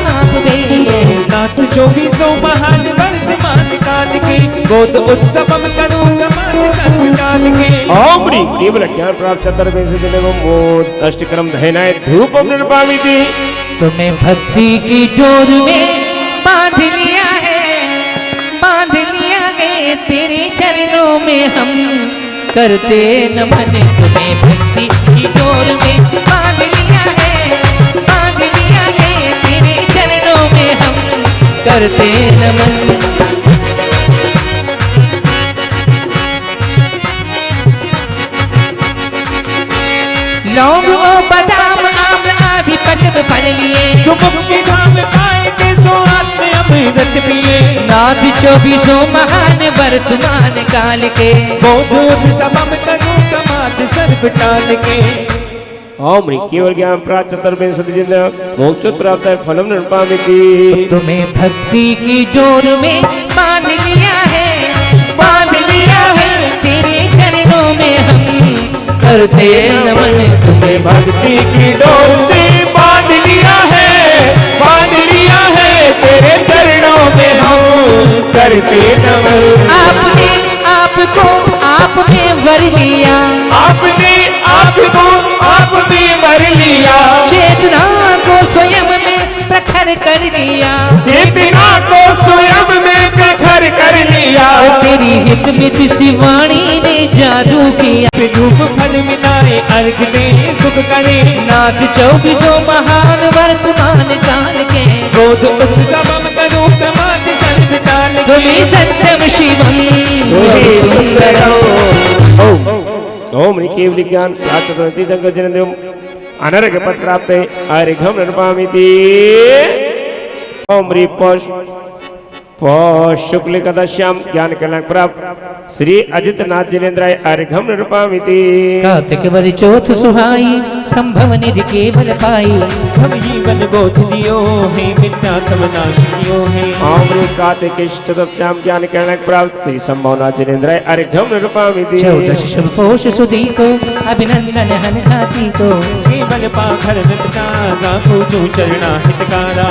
गइए। नाथ जो भी सो महान वर्तमान काल के, बोध उच्च सबम करो समाधि सर्व काल के। ओम रे केवल ज्ञान प्राप्त चतुर्विंशति जिनेन्द्रिय वो अष्टक्रम धैनाय धूपम नृपामिति। तुम्हें भक्ति की डोर में बांध लिया है, बांध लिया है तेरे चरणों में हम करते नमन। तुम्हें भक्ति की डोर में बांध लिया है, बांध लिया है तेरे चरणों में हम करते नमन। लौंग और बादाम आम्र आदि पटक फल लिए, जो मुक्ति धाम पाएंगे सो आत्म अमृत पिए। नाथ 24 महान वर्तमान काल के, बोध उच्च सबम करो समाधि सर्व टाल के। ओम ह्रीं केवल ज्ञान प्राप्त चतुर्विंशति जिंद मोक्ष प्राप्त है फलम नृपामिति। तुम्हें भक्ति की डोर में बांध लिया है, बांध लिया है तेरे चरणों में हम करते नमन। तुम्हें भक्ति की डोर से बांध लिया है, बांध लिया है तेरे चरणों में हम करते नमन। आपने आपको आप में वर लिया, आपने आपको आपने भर लिया, चेतना को स्वयं में प्रखर कर लिया, चेतना को स्वयं में प्रखर कर लिया। तेरी हित मित सी वाणी ने जादू किया। धूप फल मिलाए अर्घ दे सुख करे, नाथ चौबीसों महान वर्तमान काल के, बोध उस सबम करो समाज संत डाल के। तुम्हें सत्यम शिवम ओम ह्रीं केवल ज्ञान प्राप्त चतुर्विंशति जन्म अनर्घ पद प्राप्त है अर्घम नृपामिति। ओम ह्रीं पौष शुक्ल एकादश्याम ज्ञान कल्याण प्राप्त श्री अजित नाथ जिनेन्द्राय अर्घम नृपामिति। कार्तिक बलि चौथ सुहाई संभव निधि केवल पाई। हम जीवन बोध दियो है मिथ्या तम नाश कियो है। ओम ह्रीं कार्तिक चतुर्थ्याम ज्ञान कल्याण प्राप्त श्री संभव नाथ जिनेन्द्राय अर्घम नृपामिति। चौदश शुभ पोष सुधी को अभिनंदन हन हाथी को, केवल पाखर नृतकारा पूजो चरणा हितकारा।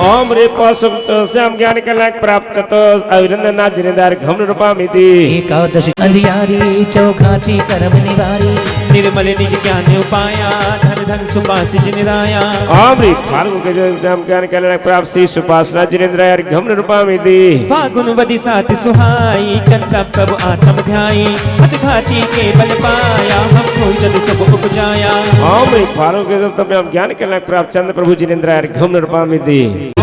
ओम ह्रीं पौषश्याम ज्ञान कल्याण प्राप्त चतुर्थ अभिनंदन नाथ जिनेन्द्राय अर्घम नृपामिति। एकादशी अंधियारी चौखाती कर्म निवारी, निर्मल निज ज्ञान उपाया धन धन सुपास जिनराया। ओम ह्रीं फाल्गुन के चतुर्थ्याम ज्ञान कल्याण प्राप्त श्री सुपासना जिनेन्द्राय अर्घम नृपामिति। फागुन वदि साथ सुहाई चंदा प्रभु आत्म ध्याई, अतघाती के बल पाया हमको जद सब उपजाया। ओम ह्रीं फाल्गुन के चतुर्थ्याम ज्ञान कल्याण प्राप्त चंद्र प्रभु जिनेन्द्राय अर्घम नृपामिति।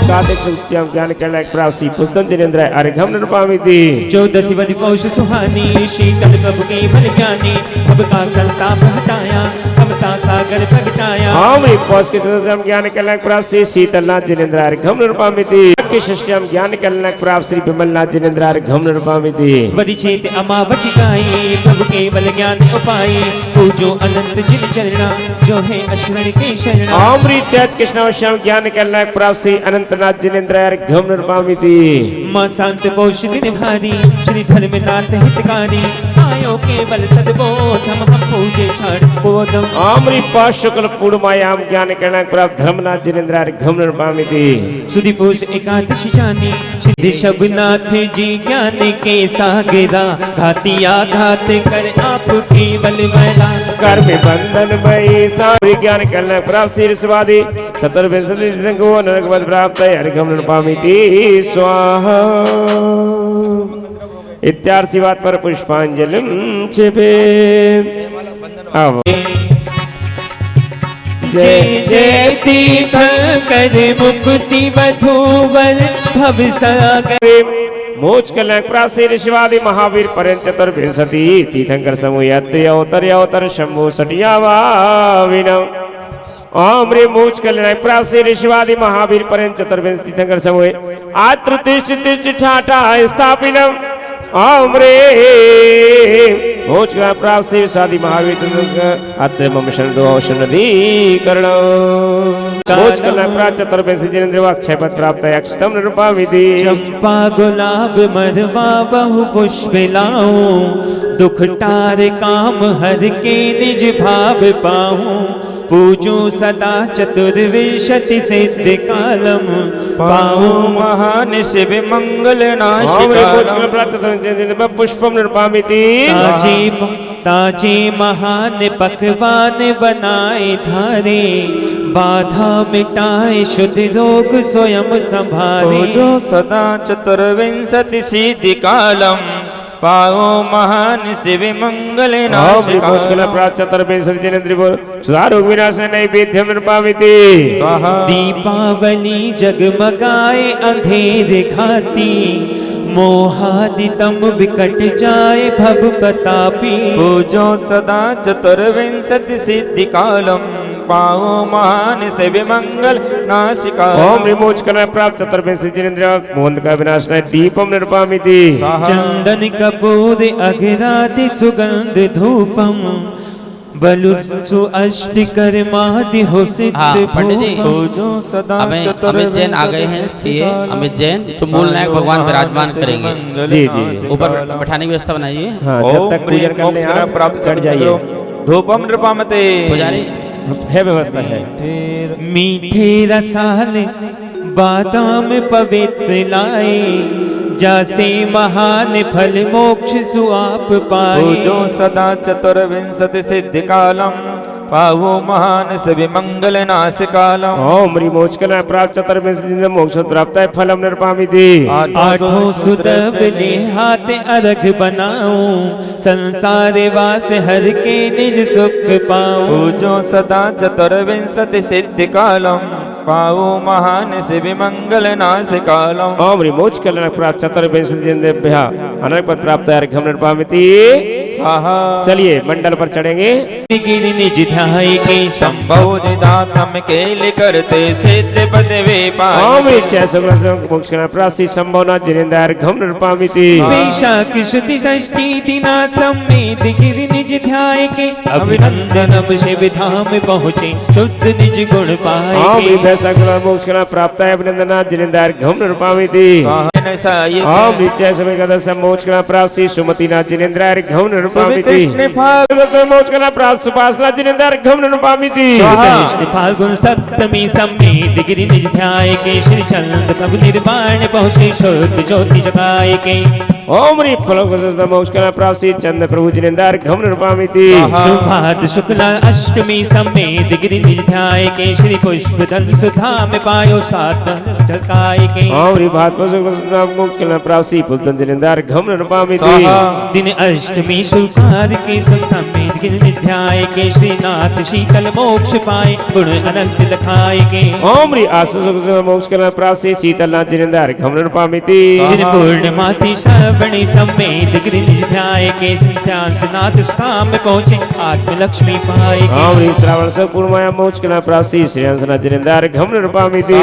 कार्तिक चतुर्थ्याम ज्ञान कल्याण प्राप्त श्री पुस्तन जिनेन्द्राय अर्घम नृपामिति। चौदसी वदि पौष सुहानी शीतल प्रभु के बल ज्ञानी, अब का संताप हटाया समता सागर प्रगटाया। ओम ह्रीं पौष के चतुर्थ्याम ज्ञान कल्याण प्राप्त श्री शीतलनाथ जिनेन्द्राय अर्घम नृपामिति। के षष्ठ्याम ज्ञान कल्याण प्राप्त श्री विमलनाथ जिनेन्द्राय अर्घम नृपामिति। वदि चेत अमावसी गाई प्रभु के बल ज्ञान उपाई, पूजो अनंत जिन चरणा जो है अशरण के शरणा। ओम ह्रीं चैत कृष्णावश्याम ज्ञान कल्याण प्राप्त श्री अनंतनाथ जिनेन्द्राय अर्घम नृपामिति। मां शांत पौष दिन भारी श्री धर्मनाथ हितकारी, आयो के बल सदबोध हम पूजे छाड़ बोधम। ओम ह्रीं पौष शुक्ल पूर्णमायाम ज्ञान कल्याण प्राप्त धर्मनाथ जिनेन्द्राय अर्घम नृपामिति। सुधि पूष एकादशी जानी सिद्धि शबनाथ जी ज्ञान के सागरा, घातिया घात कर आपके बल मैला। कर में बंधन भई सारी ज्ञान कल्याण प्राप्त श्री ऋषवादी चतुर्विंशति को नरक बल प्राप्त है अर्घम नृपामिति। स्वाहा इत्यार्थ बात पर पुष्पांजलिम क्षिपेत्। अब जय जय तीर्थंकर मुक्ति वधूवर भव सागर। मोक्ष कल्याण प्राप्त श्री ऋषवादी महावीर पर्यंत चतुर्विंशति तीर्थंकर समूह अवतर शंभु सटियावा विनम। ओम ह्रीं मोक्ष कल्याण प्राप्त श्री ऋषवादी महावीर पर्यंत चतुर्विंशति तीर्थंकर समूह आत्र तिष्ठ तिष्ठ ठाठा स्थापिनम। ओम ह्रीं मोक्ष कल्याण प्राप्त श्री ऋषवादी महावीर अत्र मम शरणो शरणदीकरणम्। मोक्ष कल्याण प्राप्त चतुर्विंशति जिनेन्द्र अक्षय पद प्राप्त है अक्षतम नृपामिति। चंपा गुलाब मधवा बहु पुष्प लाऊं, दुख टार काम हर के निज भाव पाऊं। पूजो सदा चतुर्विंशति सिद्ध कालम, पाऊं महान शिव मंगल ओम ह्रीं मोक्ष कल्याण प्राप्त चतुर्विंशति जिनेन्द्र पुष्पम नृपामिति। ताजे महान पकवान बनाए धारे, बाधा मिटाए शुद्ध रोग स्वयं संभारे। पूजो सदा चतुर्विंशति सिद्धि कालम, पाओ महान शिव मंगल ओम ह्रीं मोक्ष कल्याण प्राप्त चतुर्विंशति जिनेन्द्र सुधारोग विनाश नैवेद्यम नृपामिति। दीपावली जगमगाए अंधेर घाती, मोहादितम विकट जाए भव प्रतापी। पूजो सदा चतुर्विंशति सिद्धि कालम, पाओ महान शिव मंगल नाशिका। ओम ह्रीं मोक्ष कल्याण प्राप्त चतुर्विंशति जिनेन्द्र मोहन का विनाश दीपम नृपामिति। चंदन कपूर अघरादि सुगंध धूपम, बलु सु अष्ट कर्मादि हो सिद्ध हाँ, पंडित जी। भूप। जो सदा अमित जैन आ गए हैं सीए अमित जैन, तो मूल नायक भगवान विराजमान करेंगे। जी, जी। ऊपर बैठाने की व्यवस्था बनाइए। हाँ, जब तक पूजन करने आप प्राप्त चढ़ जाइए। धूपम नृपामते पुजारी है, व्यवस्था है। मीठे रसाल बादाम पवित्र लाए, जासे महान फल मोक्ष सु आप पाए। जो सदा चतुर्विंशति सिद्धि कालम पावो महान सभी मंगल नाश कालम। ओम रिमोचकना प्राप्त चतुर्विंशति मोक्ष प्राप्त है फलम निर्पामिति। आठों सुदब ले हाथ अर्घ बनाऊं, संसार वास हर के निज सुख पाऊं। जो सदा चतुर्विंशति सिद्धि कालम पावो महान शिव मंगल नाश कालम। ओम रिमोचकना प्राप्त चतुर्विंशति अनर्घ पर प्राप्त है अर्घम निर्पामिति। स्वाहा। चलिए मंडल पर चढ़ेंगे। गिर निज ध्याय के संभव निदातम केल करते सिद्ध पदवे पाए। ओम इच्छा मोक्षकना प्राप्ति संभवना जिनेन्द्र अर्घम निर्पामिति। वैशाख शुद्धि षष्ठी दिना सम्मेद गिर निज ध्याय के, अभिनंदनम शिव धाम पहुँचे शुद्ध निज गुण पाए। ओम सकल मोक्षकना प्राप्त है अभिनंदना जिनेन्द्र अर्घम निर्पामिति। ओम इच्छा समय कदस मोक्षकना प्राप्ति सुमतिना जिनेन्द्र अर्घम निर्पामिति। मोक्षकना प्राप्त सुपासना जिनेन्द्र अर्घम निर्पामिति। कृष्ण फाल्गुन सप्तमी सम्मेद गिर निज ध्याय के, श्री चंद्र प्रभु निर्वाण पहुँचे शुद्ध ज्योति जगाए के। ओम री फल मोक्षकना प्राप्ति चंद्र प्रभु जिनेन्द्र अर्घम निर्पामिति। सुभात शुक्ला अष्टमी सम्मेद गिर निज ध्याय के, श्री पुष्प दल सुधा में पायो सात झलकाए के। ओम री भात मोक्षकना प्राप्ति पुष्प जिनेन्द्र अर्घम निर्पामिति। दिन अष्टमी शुक्रार के सम्मेद गिर निज ध्याय के, श्रीनाथ शीतल मोक्ष पाए गुण अनंत लखाए के। ओम री आसु मोक्षकना प्राप्ति शीतलनाथ जिनेन्द्र अर्घम निर्पामिति। दिन पूर्णमासी श्रवणी सम्मेद गिर निज ध्याय के, श्यामनाथ स्थान में पहुँचे आत्म लक्ष्मी पाए के। ओम री श्रावण से पूर्णमाया मोक्षकना प्राप्ति श्रीहंसनाथ जिनेन्द्र अर्घम निर्पामिति।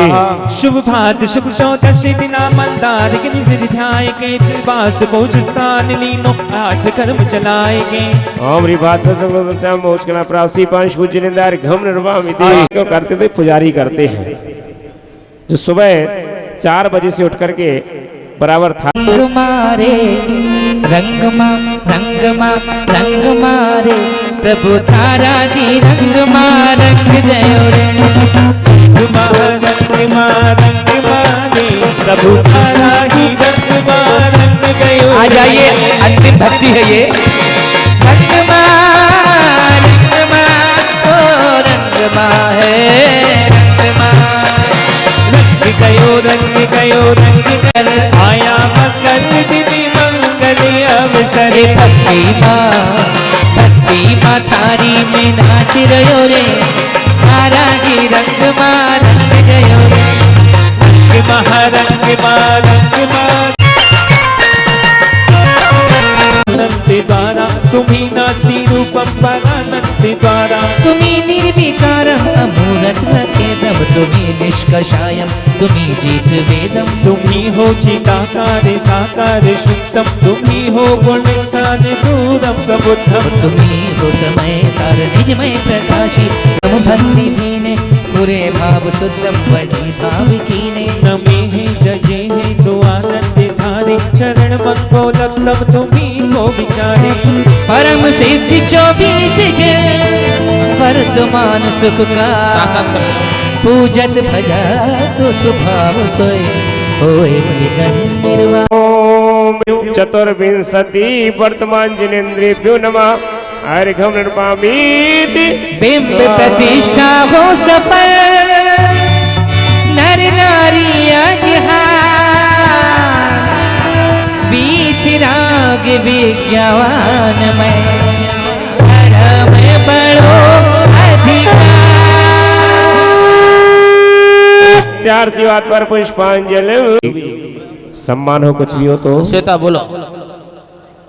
शुभ भात शुभ चौदशी दिना मंदार गिर निज ध्याय के, वास पहुँच स्थान लीनो आठ कर्म चलाए के। ओम री भात मोक्षकना प्राप्ति पंच पूज्य जिनेन्द्र अर्घम निर्पामिति। तो करते थे पुजारी करते हैं, जो सुबह 4 बजे से उठ करके बराबर था। रंग मारे रंग मारे प्रभु तारा जी रंग रंग जयो रे। रंग मारे प्रभु तारा ही रंग गयो। आ जाइए, अंतिम भक्ति है ये। रंग ओ रंग है रंग गयो रंग कर आया मकर दिन मंगल अवसर। भक्ति माँ थारी में नाच रहो रे, तारा की रंग गयो रे। रंग द्वारा तुम्ही नास्ति रूपम परानंद द्वारा। तुम्ही निर्विकारम अमूर्त नकेदम, तुम्ही निष्कषायम तुम्ही जीत वेदम। तुम्ही हो चिताकार साकार शुद्धम, तुम्ही हो गुण स्थान दूरम प्रबुद्धम। तुम्ही हो समय सार निजमय प्रकाशी, तुम भक्ति हीने पूरे भाव शुद्धम वही भाव कीने। नमे है जजे है सो आनंद धारे, शरण मंगो लक्षम तुम्ही को विचारे। परम सिद्धि 24 वर्तमान सुख का, पूजत भजा तो स्वभाव सोए होए निर्वाण। ओम चतुर्विंशति वर्तमान जिनेन्द्रिभ्यो नमः अर्घम निर्पामिति। बिंब प्रतिष्ठा हो सफल, नर नारी बीत राग विज्ञान में धर्म बड़ो अधिकार। प्यार सी बात पर पुष्पांजलि। सम्मान हो कुछ भी हो तो श्वेता बोलो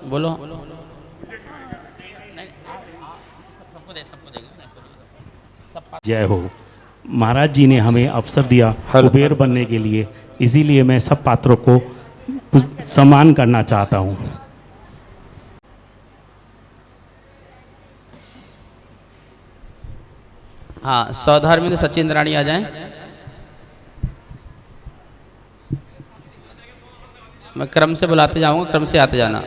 बोलो। जय हो। महाराज जी ने हमें अवसर दिया कुबेर बनने के लिए, इसीलिए मैं सब पात्रों को सम्मान करना चाहता हूँ। हाँ, सौधर्मेंद्र सचिन रानी आ जाएं। मैं क्रम से बुलाते जाऊंगा, क्रम से आते जाना।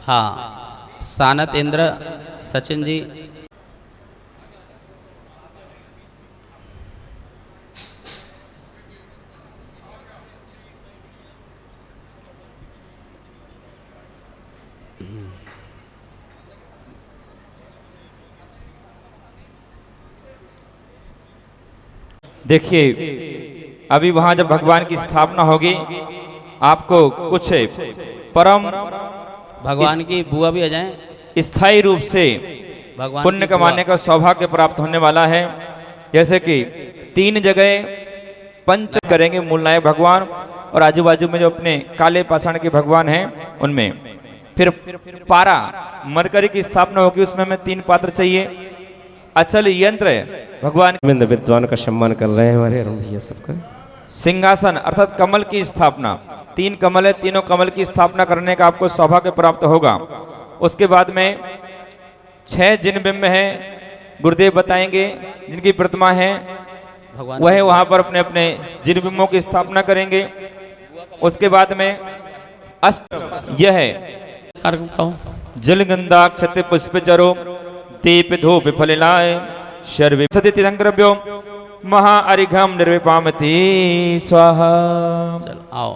हाँ, सानत इंद्र सचिन जी। देखिए, अभी वहां जब भगवान की स्थापना होगी, आपको कुछ परम भगवान की बुआ भी आ जाएं। स्थायी रूप से भगवान पुण्य की बुआ। कमाने का सौभाग्य प्राप्त होने वाला है। जैसे कि 3 जगह पंच करेंगे मूलनायक भगवान, और आजू बाजू में जो अपने काले पाषाण के भगवान हैं उनमें। फिर पारा मरकरी की स्थापना होगी, उसमें हमें 3 पात्र चाहिए। अचल यंत्र भगवान गोविंद विद्वान का सम्मान कर रहे हैं हमारे अरुण भैया सबका। सिंहासन अर्थात कमल की स्थापना, 3 कमल है, तीनों कमल की स्थापना करने का आपको सौभाग्य प्राप्त होगा। उसके बाद में 6 जिन बिंब हैं, गुरुदेव बताएंगे जिनकी प्रतिमा है, भगवान वह वहां पर अपने अपने जिन बिंबों की स्थापना करेंगे। उसके बाद में अष्ट यह है कार्यक्रम कहो। जलगंधा क्षत पुष्प चरो दीप धूप फलिलाय शर्वे सति तिरंग्रभ्यो महाअरिघम निर्विपामति स्वाहा। चलो आओ।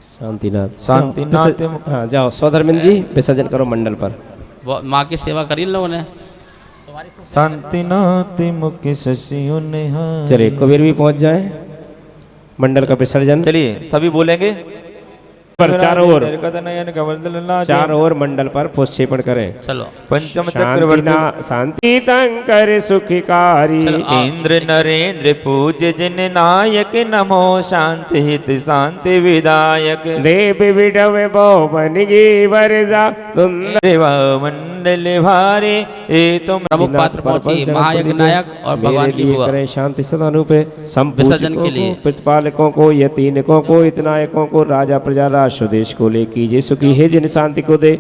शांतिनाथ शांतिनाथ। हाँ जाओ सौधर्मेंद्र जी, विसर्जन करो मंडल पर। माँ की सेवा करी इन लोगों ने। शांतिनाथ मुख्य शशियों ने। चलिए कुबेर भी पहुंच जाए, मंडल का विसर्जन। चलिए सभी बोलेंगे पर चारों ओर मंडल पर पुष्पेपण करें। चलो पंचम चक्रवर्ती शांति तंकर सुखकारी। चलो, आओ। इंद्र नरेंद्र पूज्य जिन नायक नमो शांति हित शांति विदायक देव विडव भवन गी वरजा देवा मंडल भारे ए तुम प्रमुख पात्र पहुंची महायज्ञ नायक और भगवान की बुआ। करें शांति सदानुपे विसर्जन के लिए। प्रतिपालकों को, यतीनकों को, इतनायकों को, राजा प्रजा राष्ट्र देश को ले कीजिए सुखी है जिन शांति को दे।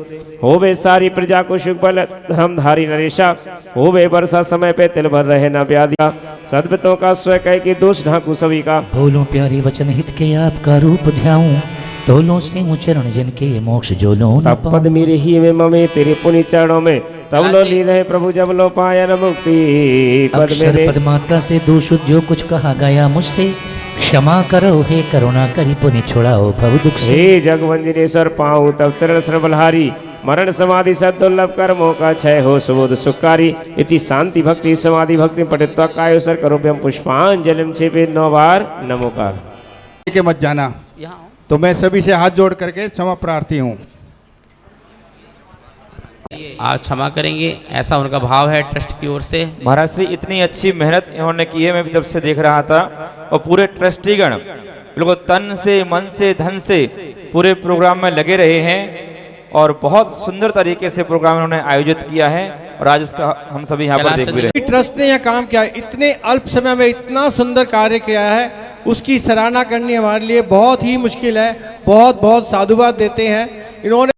होवे सारी प्रजा को सुख बल धर्मधारी नरेशा। होवे वर्षा समय पे तिल भर रहे न व्याधिया। सद्वतों का स्वय कह के दोष ढाकू सभी का। बोलो प्यारे वचन हित के आपका रूप ध्याऊं, तोलो से चरण जिनके मोक्ष जो लो न तब पद मेरे ही में ममे तेरे पुनि चरणों में। तब लो ली रहे प्रभु जब लो पाया न मुक्ति पद अक्षर मेरे। पद मात्रा से दूषित जो कुछ कहा गया मुझसे, क्षमा करो हे करुणा करी पुनि छुड़ाओ भव दुख से। हे जगवंजनेश्वर पाऊं तब चरण शरण बलहारी। मरण समाधि सदुर्लभ कर्मों का क्षय हो सुबोध सुखारी। इति शांति भक्ति समाधि भक्ति पठित्वा कायो सर करोभ्यम पुष्पांजलिम छेपे 9 बार नमोकार। के मत जाना, यहाँ तो मैं सभी से हाथ जोड़ करके क्षमा प्रार्थी हूँ। आप क्षमा करेंगे, ऐसा उनका भाव है ट्रस्ट की ओर से। महाराज श्री इतनी अच्छी मेहनत इन्होंने की है, मैं जब से देख रहा था। और पूरे ट्रस्टीगण बिल्कुल तन से मन से धन से पूरे प्रोग्राम में लगे रहे हैं, और बहुत सुंदर तरीके से प्रोग्राम इन्होंने आयोजित किया है, और आज उसका हम सभी यहाँ पर देख भी रहे हैं। ट्रस्ट ने यह काम किया, इतने अल्प समय में इतना सुंदर कार्य किया है, उसकी सराहना करनी हमारे लिए बहुत ही मुश्किल है। बहुत बहुत साधुवाद देते हैं इन्होंने।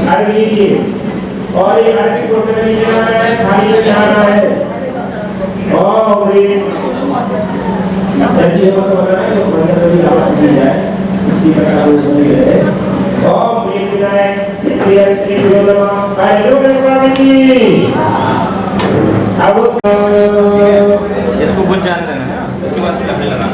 आगे लीजिए और ये आरती को करने जाना है, थाली में जाना है। और ऐसी अवस्था बना है तो मंदिर में आवाज दी जाए, इसकी बता दो है। और विनायक सिद्धियं त्रिविक्रमं कायलोकं की अब इसको बुझ जाने देना है, उसके बाद चलने लगा।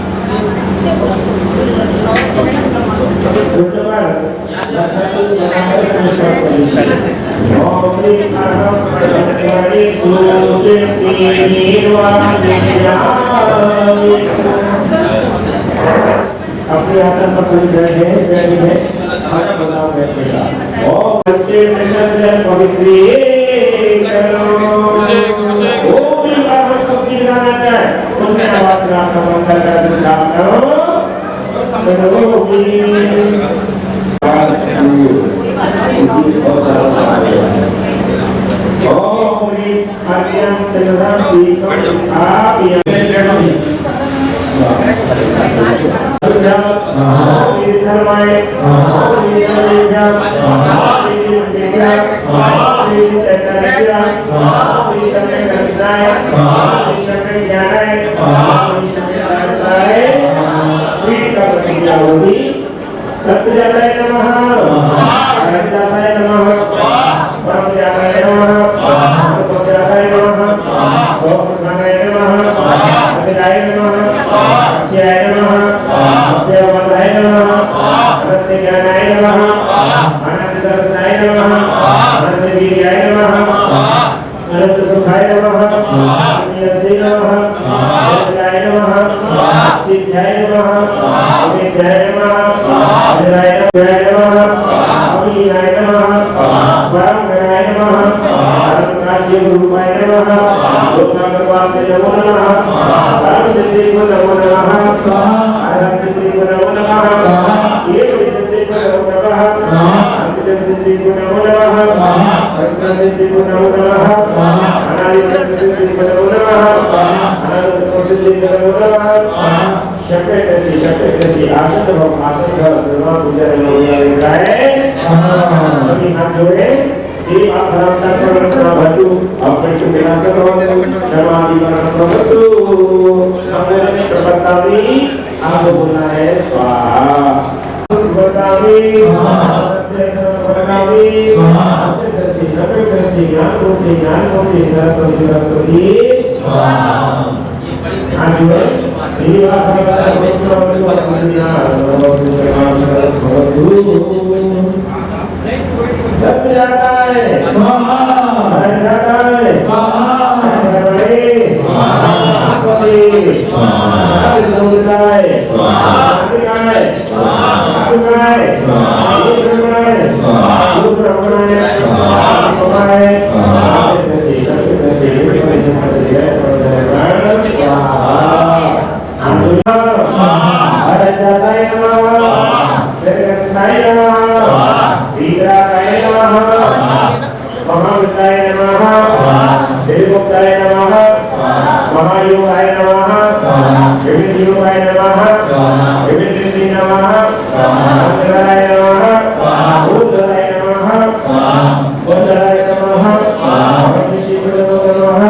अपने आसन पर सभी बैठे हैं खाना बनाओ बैठेगा और बच्चे मिशन पवित्री वो भी बाबा सुस्ती लगाना चाहे उनके आवाज से आपका मंत्र का जिसका करो सत्यजाताय नमः, अनंताय नमः, परमजाताय नमः, परमजाताय नमः, सोमनाय नमः, अजयाय नमः, अक्षयाय नमः, देववताय नमः, अनंतज्ञानाय नमः, अनंतदर्शनाय नमः, अनंतवीर्याय नमः, अनंतसुखाय नमः, अनंतयसे नमः, अनंताय नमः, सिद्धाय नमः, अमिताय नमः, अजराय नमः, अमीनाय नमः, परमगणाय नमः, परमकाश्यरूपाय नमः, लोकाकर्वासे नमो नमः, परमसिद्धिको नमो नमः, अरहसिद्धिको नमो नमः, एवसिद्धिको नमो नमः, अंतसिद्धिको नमो नमः, अंतसिद्धिको नमो नमः, अनादिसिद्धिको नमो नमः, अनंतसिद्धिको नमो नमः। शक्ति आसन भव आसन भव दुर्गा पूजा लगाए सभी हाथ जोड़े श्री आत्मा सर्वत्र भवतु अपने को विनाश करो सर्वादि वरण भवतु संवेदने प्रपत्तामि आपको बोलना है स्वाहा बतामि बतामि दृष्टि सभी दृष्टि ज्ञान मूर्ति सरस्वती स्वाहा हाथ जोड़े सब जाता है जाता है महायोगाय नमः, विविधयोगाय नमः, विविधि नमः, अंतराय नमः, भूतराय नमः, भूतराय नमः, भविष्यकाय नमः,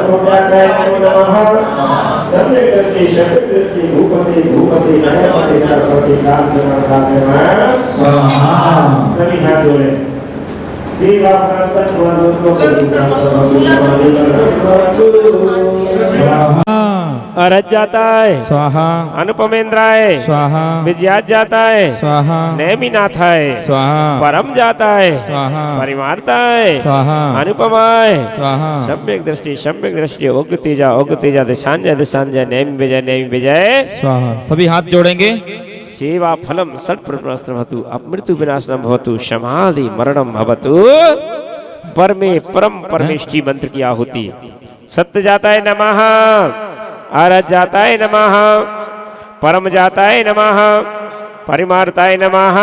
भगवताय नमः, सम्यक दृष्टि शक्ति दृष्टि भूपति भूपति गणपति गणपति काल से स्वाहा। सभी हाथ जोड़े सेवा अरज जाता है स्वाहा, अनुपमेंद्राय स्वाहा, विजयात जाता है स्वाहा, नेमिनाथाय स्वाहा, परम जाता है स्वाहा, परिमार्ताय स्वाहा, अनुपमाय स्वाहा, सम्यक दृष्टि उगतेजा दिशांजय नेमि विजय स्वाहा। सभी हाथ जोड़ेंगे। सेवा फलम षट प्रश्न भवतु अपमृत्यु विनाशनम भवतु समाधि मरणम भवतु परमे परम परमेष्टि मंत्र की आहुति। सत्य जाताय नमः, आरज जाताय नमः, परम जाताय नमः, परिमार्ताय नमः,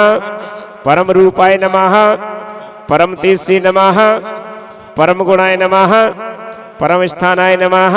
परम रूपाय नमः, परम तेजसे नमः, परम गुणाय नमः, परम स्थानाय नमः,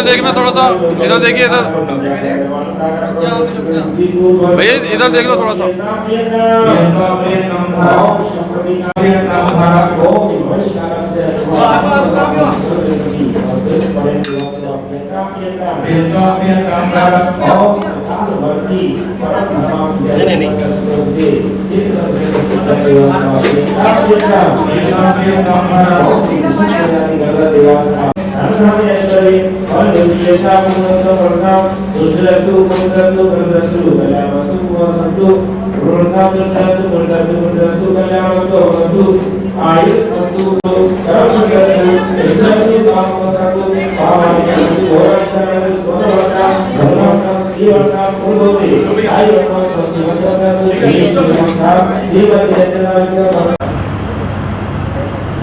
इधर देखना थोड़ा सा, इधर देखिए, इधर भैया इधर देख लो थोड़ा सा।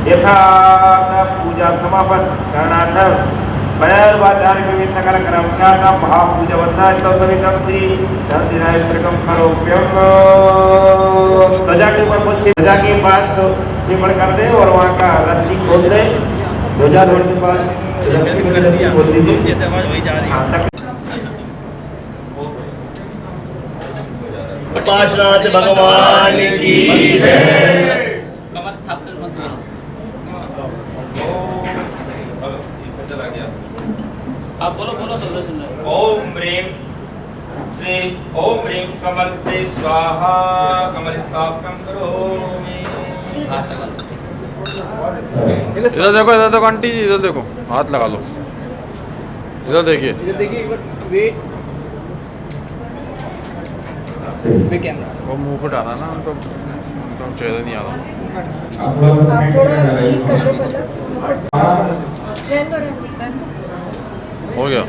यथार्थ पूजा समापन करणार्थम वैर्वाचार्य सकल कर्मचारी महापूजवंता सवितम श्री धनदिनाय श्रीकम करोप्यम। ध्वजा के ऊपर कुछ ध्वजा के पास चिमड़ कर दे और वहाँ का रस्सी खोल दे। ध्वजा रोड के पास खोल दीजिए। पार्श्वनाथ भगवान की कमल स्थापन मंत्र आप बोलो बोलो सब सुन रहे। ओम ह्रीं श्री ओम ह्रीं कमल से स्वाहा कमल स्थापन करोमि। इधर देखो आंटी जी, इधर देखो, हाथ लगा लो, इधर देखिए, वो मुंह को डाला ना, उनको चेहरा नहीं आ रहा। हो गया।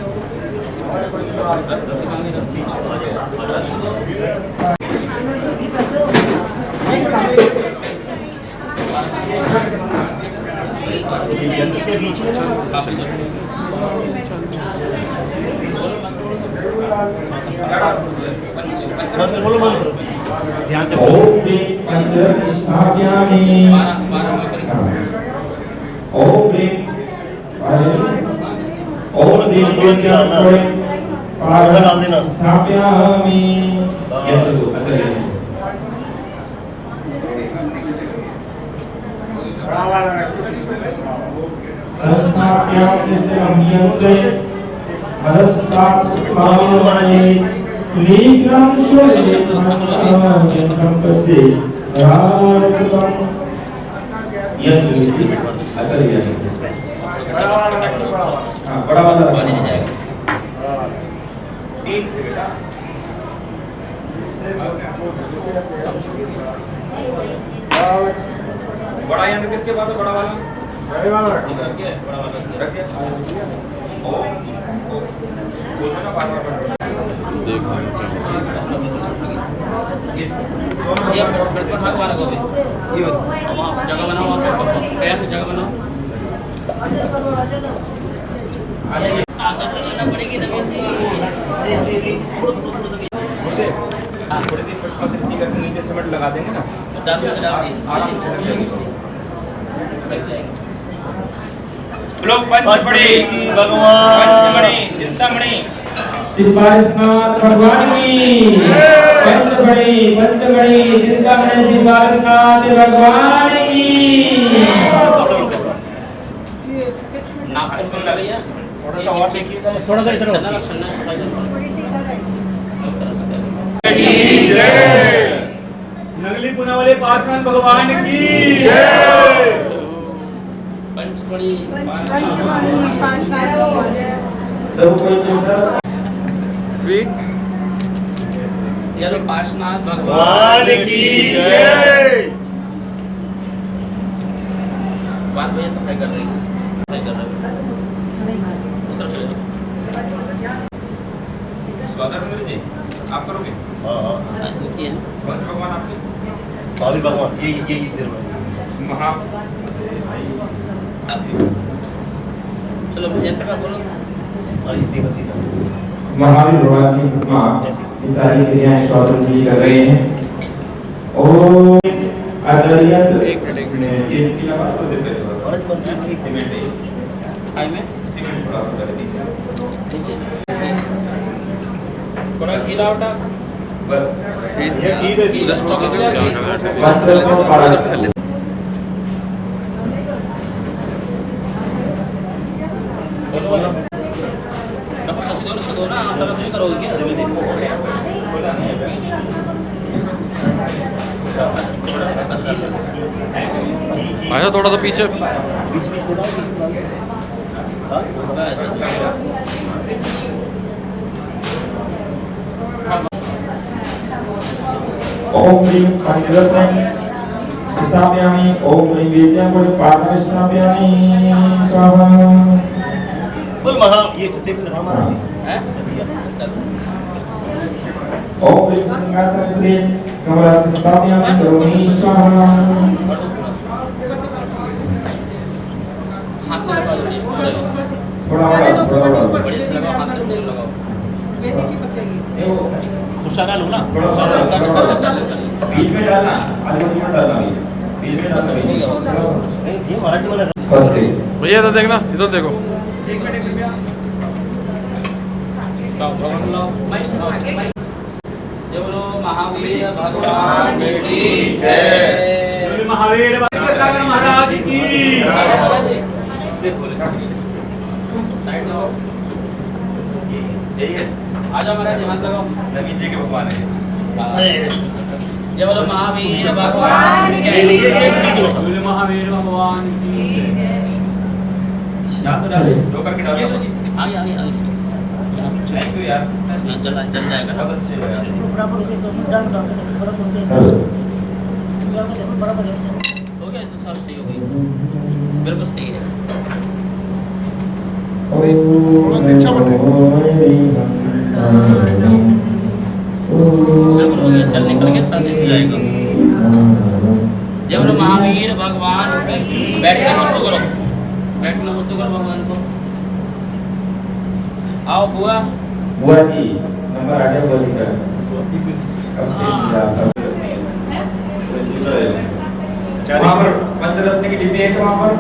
के बीच में मंत्र बोलो, मंत्र ध्यान से बोलो। और डाल देना। बड़ा वाला बड़ा यंत्र किसके पास है? बड़ा वाला बड़ा वाला रख दिया। बोलना बार बार जगह बनाओ, जगह बनाओ। पड़ेगी थोड़ी सी पुष्पांजलि करके नीचे सीमेंट लगा देंगे ना, आराम से लग जाएगी। लोग पंचमणि भगवान, पंचमणि चिंतामणि सिद्धार्थनाथ भगवान की पंचमणि चिंतामणि सिद्धार्थनाथ भगवान की। नागपुर में भैया थोड़ा सा और देखिएगा, थोड़ा सा इधर नगली पुना वाले पार्श्वनाथ भगवान की। पंचमणि ये लो पार्श्वनाथ भगवान की बात भैया सफाई कर रही है, सफाई कर रहे हैं। स्वाधर्मेंद्र जी आप करोगे? कौन से भगवान आपके? महावीर भगवान, ये महा चलो भैया तक बोलो। महावीर भगवान की प्रतिमा इस सारी क्रियाएं स्वाधर्म जी कर रहे हैं। ओम आचार्य एक मिनट सीमेंट थोड़ा सा पीछे आया थोड़ा सा पीछे। ओम ह्रीं पंचरत्न स्थापयामि। ओम ह्रीं वेद्यां पादं स्थापयामि। स्वाहा। बोल महा ये छत्तीसगढ़ हमारा ओम ह्रीं सिंहासनस्थे कमलासनं स्थापयामि। करोमि स्वाहा। हाथ से लगा दो बड़े थोड़ा बड़ा बड़े से लगाओ, हाथ से लगाओ। खुशाना लो ना बीच में डालना, आजू बाजू में डालना, बीच में डालना। ये मराठी वाला भैया इधर देखना, इधर देखो। जय बोलो महावीर भगवान की जय। महावीर सागर महाराज की। आजा महाराज हाथ लगाओ। नवीन जी के भगवान है। जय बोलो महावीर भगवान की जय। महावीर भगवान की। यहाँ तो डाले, दो करके डालो। आगे आगे आगे थैंक यू यार। चल जाएगा। बहुत अच्छे हो यार। हो गया तो सर सही हो गई, बिल्कुल सही है। बिल्कुल हो गया, चल निकल के साथ से जाएगा। जय बोलो महावीर भगवान की। बैठ के नमस्ते करो, बैठ के नमस्ते करो भगवान को। आओ बुआ। बुआ जी नंबर आ गया बुआ जी का। अब से वहाँ पर पंचरत्न की डिब्बी है वहाँ पर।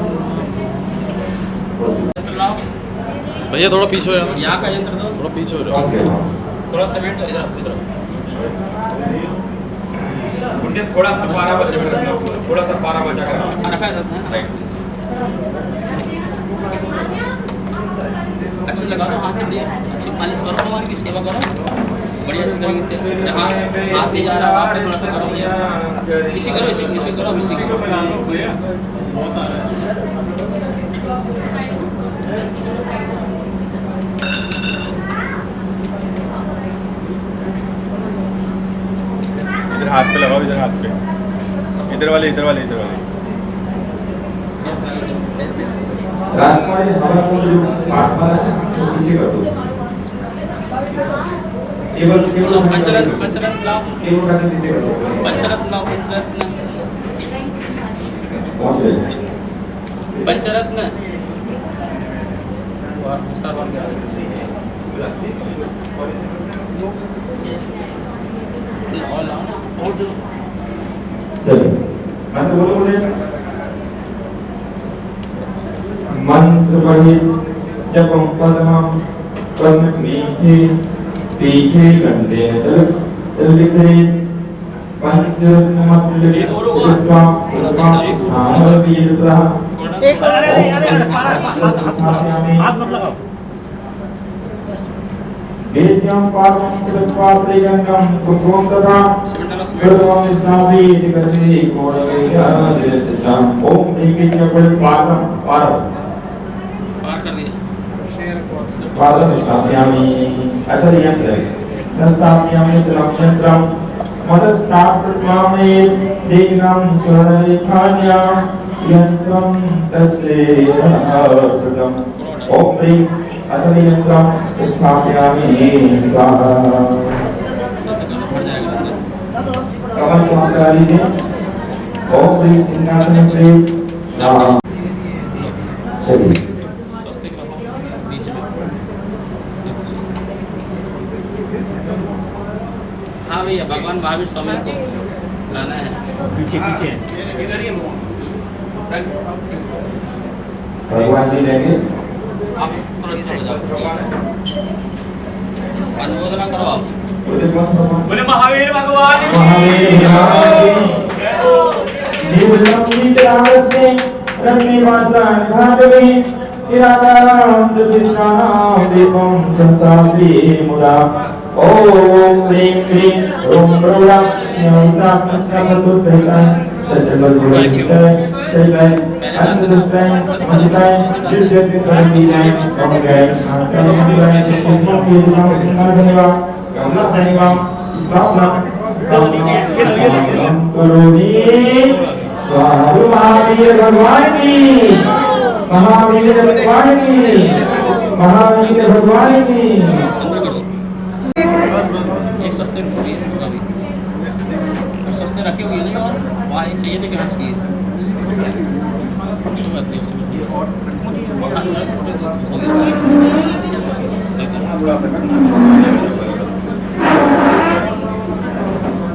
भैया थोड़ा पीछे हो जाना। यहाँ का यंत्र दो, थोड़ा पीछे हो जाओ। थोड़ा सीमेंट इधर इधर। उनके थोड़ा सा पारा बचा कर, थोड़ा सा पारा बचा कर रखा है। अच्छे लगा दो, हाथ से बढ़िया अच्छी मालिश करो, भगवान की सेवा करो बड़ी अच्छी तरीके से। हाथ नहीं जा रहा, आप पे थोड़ा सा करो भैया। इसी करो, इसी करो, इसी को बहुत सारा इधर हाथ पे लगाओ, इधर हाथ पे, इधर वाले, इधर वाले, इधर वाले। राजकुमारी हमारा को जो पास वाला है वो किसी कर दो। केवल पंचरत्न लाओ, केवल करके नीचे कर दो। पंचरत्न लाओ, पंचरत्न पहुंच गए। पंचरत्न सार बार गिरा और लाओ ना। चलिए मंत्र बोलो। मंत्र पढ़िए जब हम पदम पद्म मीठे पीठे गंदे तल लिखे पंच मंत्र लिखा स्थान वीरता। हाथ मत लगाओ। वेद्यं पादं श्रीगंगं कुकुम तथा कृतवां स्थापित करते कोणवेद्यं। ओम ह्रीं जपल पादं पार कर दिया। पादं स्थापयामि। अच्छा यंत्र संस्थापयामि श्रमयंत्रं मदस्ताप्रत्वामे देहं स्वरलेखान्या यंत्रं तस्य कृतम्। ओम ह्रीं अथर्यंत्रं स्थापयामि। स्वाहा। कमल को हटा लीजिए। ओम ह्रीं सिंहासन से स्वाहा। चलिए हाँ भैया, भगवान महावीर स्वामी को लाना है। पीछे पीछे भगवान जी लेंगे। आप तुरंत चले जाओ, अनुमोदना करो आप। बोले महावीर भगवान ओम ह्रीं क्लीं ओम रूला न्यौसा नमस्तुस्ते सज्जनवसुरसिद्धे सैलै अनंतुस्ते मजिकै जिज्जतिकरमीनै ओंगै शांतै मंगलै चित्तमोहितं सिंहासनिवा गमनासनिवा स्थापना करोमि स्वाहा महावीर भगवान की महावीर भगवान की महावीर भगवान की 180 रुपये होगा भी सस्ते रखे हुए नहीं और वहाँ एक चाहिए लेकिन चाहिए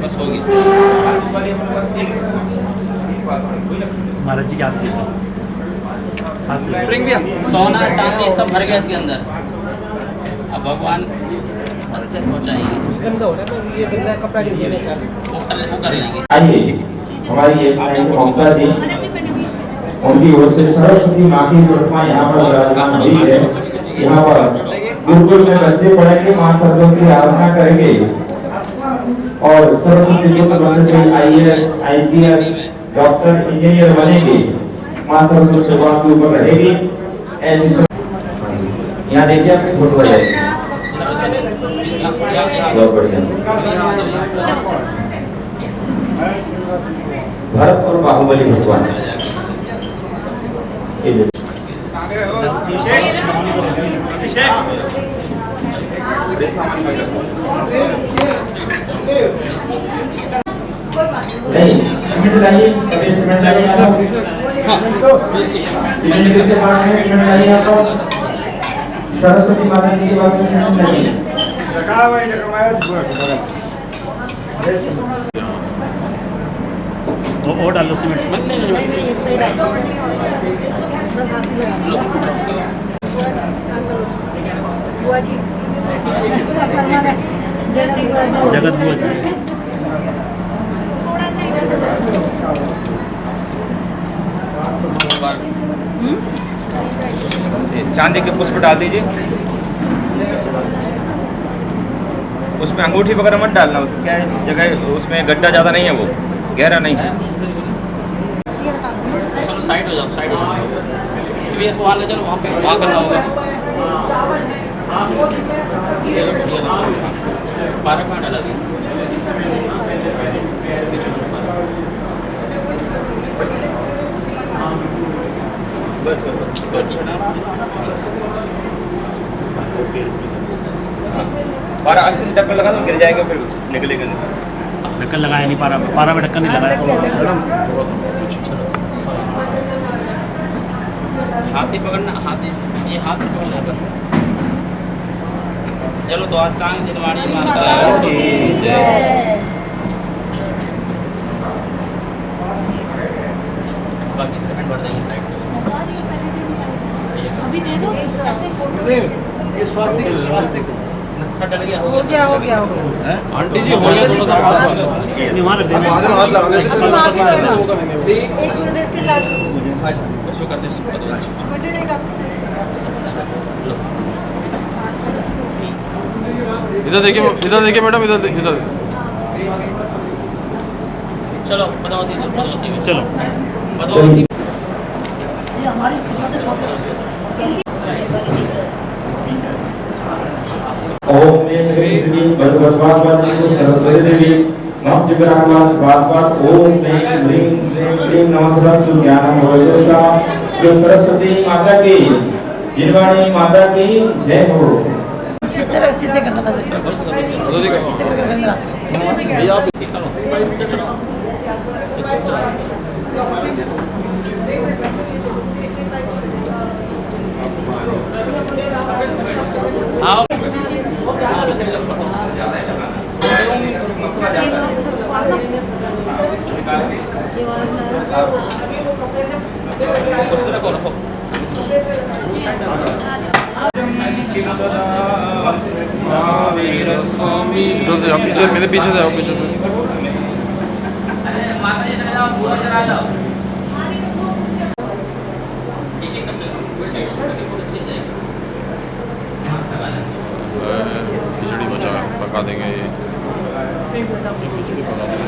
बस हो गया महाराज जी याद सोना चांदी सब भर गया इसके अंदर अब भगवान से पहुँचाएंगे वो कर लेंगे। आइए हमारी ये ममता जी उनकी ओर से सरस्वती माँ की प्रतिमा यहाँ पर विराजमान हुई है। यहाँ पर गुरुकुल में बच्चे पढ़ेंगे, माँ सरस्वती की आराधना करेंगे और सरस्वती पुत्र बनकर IAS, IPS, डॉक्टर, इंजीनियर बनेंगे। माँ सरस्वती भगवान के ऊपर रहेगी। ऐसी यहाँ देखिए आपकी फोटो है बहुत बढ़िया। भरत और बाहुबली भगवान नहीं सीमेंट लाइए, सभी सीमेंट लाइए आप। सीमेंट के पास में सीमेंट लाइए आप। सरस्वती माता जी के पास में सीमेंट लाइए। और डालो सीमेंट जगत बुआ जी चांदी के पुष्प डाल दीजिए, उसमें अंगूठी वगैरह मत डालना, उसमें क्या है जगह, उसमें गड्ढा ज़्यादा नहीं है, वो गहरा नहीं है। चलो साइड हो जाओ, साइड हो जाओ। TVS को वहाँ ले चलो, वहाँ पे वहाँ करना होगा। 12 कहाँ डाला गया? बस बस बस 12 अच्छे से ढक्कन लगा दो, गिर जाएगा फिर निकलेगा नहीं। ढक्कन लगाया नहीं, 12 में ढक्कन नहीं लगाया। हाथ ही पकड़ना, हाथ ही, ये हाथ ही पकड़ना है। चलो दुआ सांग जिनवाणी माता की जय। बाकी सीमेंट भर देंगे साइड से। ये स्वास्थ्य सब डल गया, हो गया आंटी जी हो गया, थोड़ा सा वहाँ रख देना। एक गुरुदेव के साथ बच्चों कर दे इधर देखिए मैडम, इधर चलो पदवती में चलो पदवती ओम ह्रीं श्रीं भगवती सरस्वती देवी नम जगरावास बात ओम ह्रीं श्रीं क्लीं नमः सरस्वती ज्ञानम भवदोषा। जो सरस्वती माता की जिनवाणी माता की जय हो। सीधे करना था आओ उसको रखो इधर से आओ, पीछे मेरे पीछे से आओ, पीछे से। खिचड़ी पका देंगे ये खिचड़ी पका देंगे।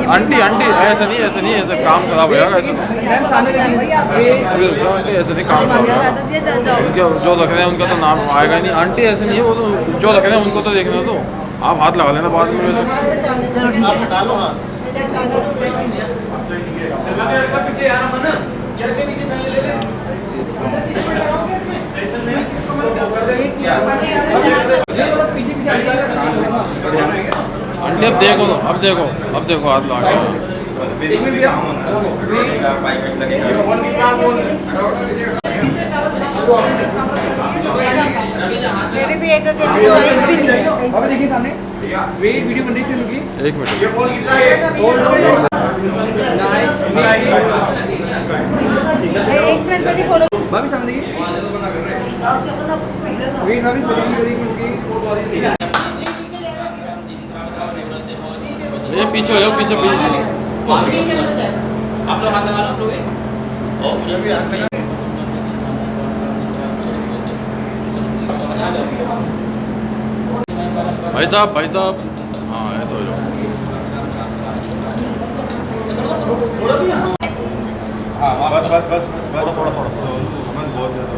आंटी आंटी ऐसा नहीं ऐसे काम खराब हो जाएगा, ऐसा नहीं काम खराब होगा। जो रख रहे हैं उनका तो नाम आएगा नहीं। आंटी ऐसे नहीं है, वो तो जो रख रहे हैं उनको तो देखना, तो आप हाथ लगा लेना बाद में वैसे। आंटी अब देखो हाथ लगा मेरे भी एक अकेले तो एक भी नहीं। अब देखिए सामने वीडियो बन रही है उनकी। एक मिनट एक मिनट पहले फॉलो भाभी सामने वेट भाभी फोटो उनकी। ये पीछे हो जाओ, पीछे आप लोग हाथ लगा लो, आप लोग भाई साहब हाँ ऐसा हो जाओ। बस थोड़ा बहुत ज़्यादा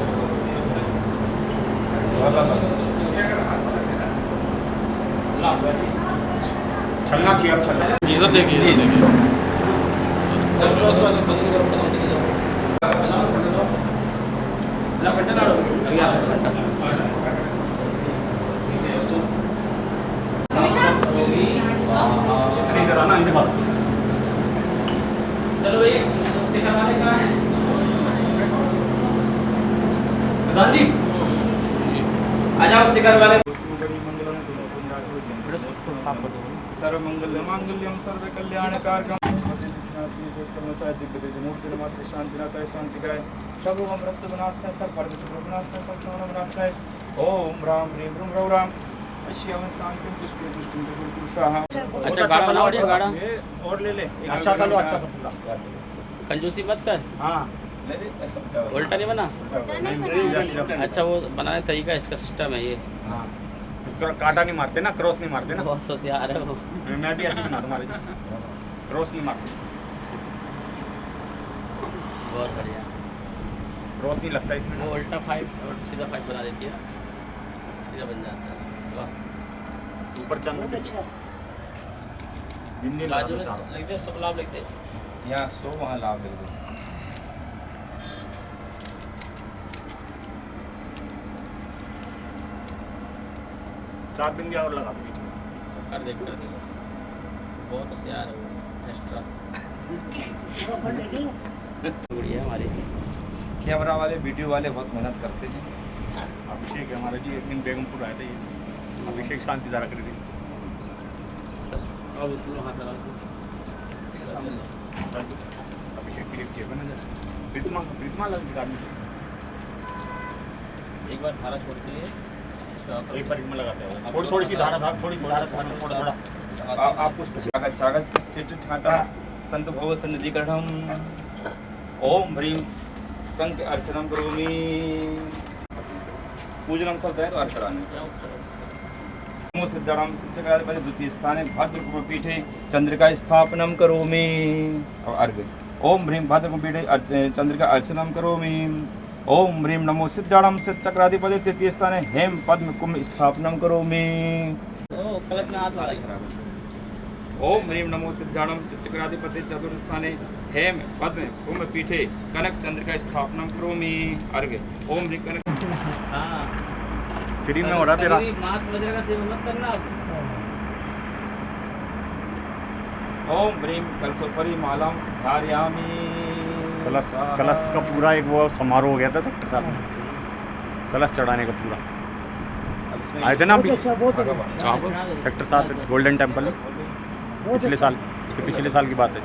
चलना चाहिए, अब चलना। इधर देखिए चलो भाई सिखा वाले कहाँ हैं? प्रधान जी आ जाओ, शिखर वाले। सर्व मंगल मांगल्यम सर्व कल्याण कारकम शांति कराए सब हम रक्त विनाशनाय सर्व पर विनाशनाय सब विनाशनाय। ओम राम ह्रीम रूम रव राम अश्याम शांति पुष्टि पुष्टि पुरुषाः। अच्छा गाड़ा बनाओ, अच्छा गाड़ा और ले अच्छा सा लो, अच्छा सा पूरा कंजूसी मत कर। हाँ उल्टा नहीं बना। अच्छा वो बनाने का तरीका इसका सिस्टम है ये। हाँ काटा नहीं मारते ना, क्रॉस नहीं मारते ना। बहुत होशियार है वो। मैं भी ऐसे बना तुम्हारे क्रॉस नहीं मारते, बहुत बढ़िया। क्रॉस नहीं लगता इसमें। वो उल्टा फाइव और सीधा फाइव बना देती है, सीधा बन जाता है। वाह ऊपर चंद बाजू में लिखते सब लाभ लिखते, यहाँ 100 वहाँ लाभ लिख दो। चार बिंदी और लगा दो कर दे बहुत होशियार है वो। एक्स्ट्रा बढ़िया हमारी कैमरा वाले वीडियो वाले बहुत मेहनत करते हैं। अभिषेक है हमारा जी, एक दिन बेगमपुर आए थे ये अभिषेक शांति धारा कर दी। अभिषेक की एक प्रीतमा लग एक बार धारा छोड़ती है, एक बार इसमें लगाते हैं थोड़ी सी धारा थोड़ा आप कुछ स्वागत ठाटा संत भव सन्निधिकरणम। ओम ह्रीम संक अर्चनम करोमि। पूजनम शब्द है तो अर्चना नमो सिद्धाराम सिद्धकाधिपति द्वितीय स्थाने भद्रकुपीठे चंद्रिका स्थापनम करोमि। और अर्घ ओम ह्रीम भद्रकुपीठे चंद्रिका अर्चनम करोमि। ओम ह्रीम नमो सिद्धाराम सिद्धचक्राधिपति तृतीय स्थाने हेम पद्म कुंभ स्थापनम करोमि। कलश में हाथ लगा। ओम ह्रीम नमो सिद्धाराम सिद्धचक्राधिपति चतुर्थ स्थाने हेम पद्म कुंभ पीठे कनक चंद्रिका स्थापनम करोमि। अर्घ ओम ह्रीम कनक। हाँ फ्री में हो रहा तेरा। मांस वगैरह का सेवन मत करना। ओम ह्रीम कलशोपरि मालाम धारयामि। कलश का पूरा एक वो समारोह हो गया था सेक्टर 7 में, कलश चढ़ाने का पूरा आए थे ना अभी सेक्टर 7 गोल्डन टेम्पल में पिछले साल की बात है।